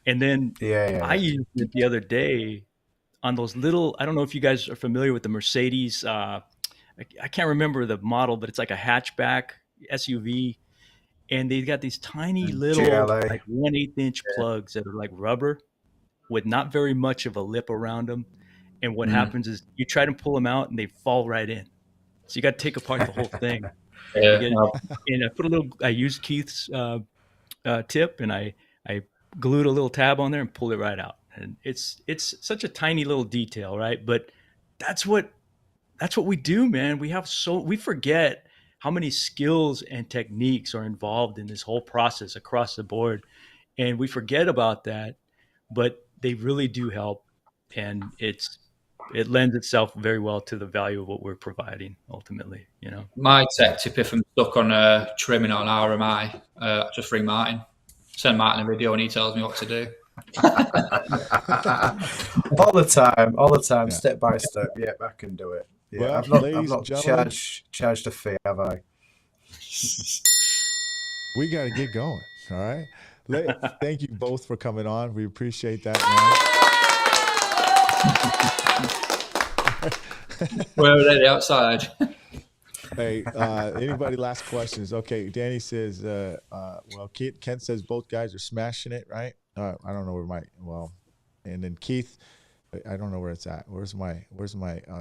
Speaker 2: And then I used it the other day on those little, I don't know if you guys are familiar with the Mercedes, I can't remember the model, but it's like a hatchback SUV. And they got these tiny little like 1/8 inch plugs that are like rubber with not very much of a lip around them. And what happens is you try to pull them out and they fall right in. So you got to take apart the whole thing. And I used Keith's tip, and I glued a little tab on there and pulled it right out. And it's such a tiny little detail, right? But that's what we do, man. We forget how many skills and techniques are involved in this whole process across the board, and we forget about that. But they really do help, and it lends itself very well to the value of what we're providing ultimately, you know.
Speaker 3: My tech tip, if I'm stuck on trimming on RMI, just ring Martin. Send Martin a video and he tells me what to do.
Speaker 4: all the time, step by step. Yeah, I can do it. Yeah,
Speaker 1: well,
Speaker 4: I've not charged a fee, have I?
Speaker 1: We got to get going. All right. Thank you both for coming on. We appreciate that,
Speaker 3: man. We're ready outside.
Speaker 1: Hey, anybody last questions? Okay, Danny says, Ken says both guys are smashing it, right? I don't know where and then Keith, I don't know where it's at. Where's my,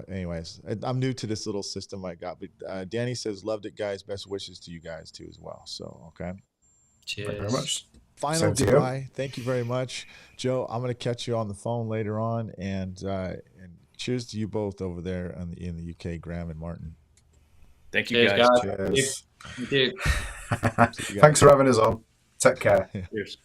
Speaker 1: anyways, I'm new to this little system I got, but Danny says, loved it, guys. Best wishes to you guys too as well. So, okay.
Speaker 3: Cheers.
Speaker 4: Thank you very much.
Speaker 1: Final goodbye. Thank you very much, Joe. I'm going to catch you on the phone later on, and cheers to you both over there in the UK, Graham and Martin.
Speaker 2: Thank you, guys.
Speaker 4: Cheers.
Speaker 3: Thank you.
Speaker 4: Thanks for having us on. Take care.
Speaker 2: Cheers.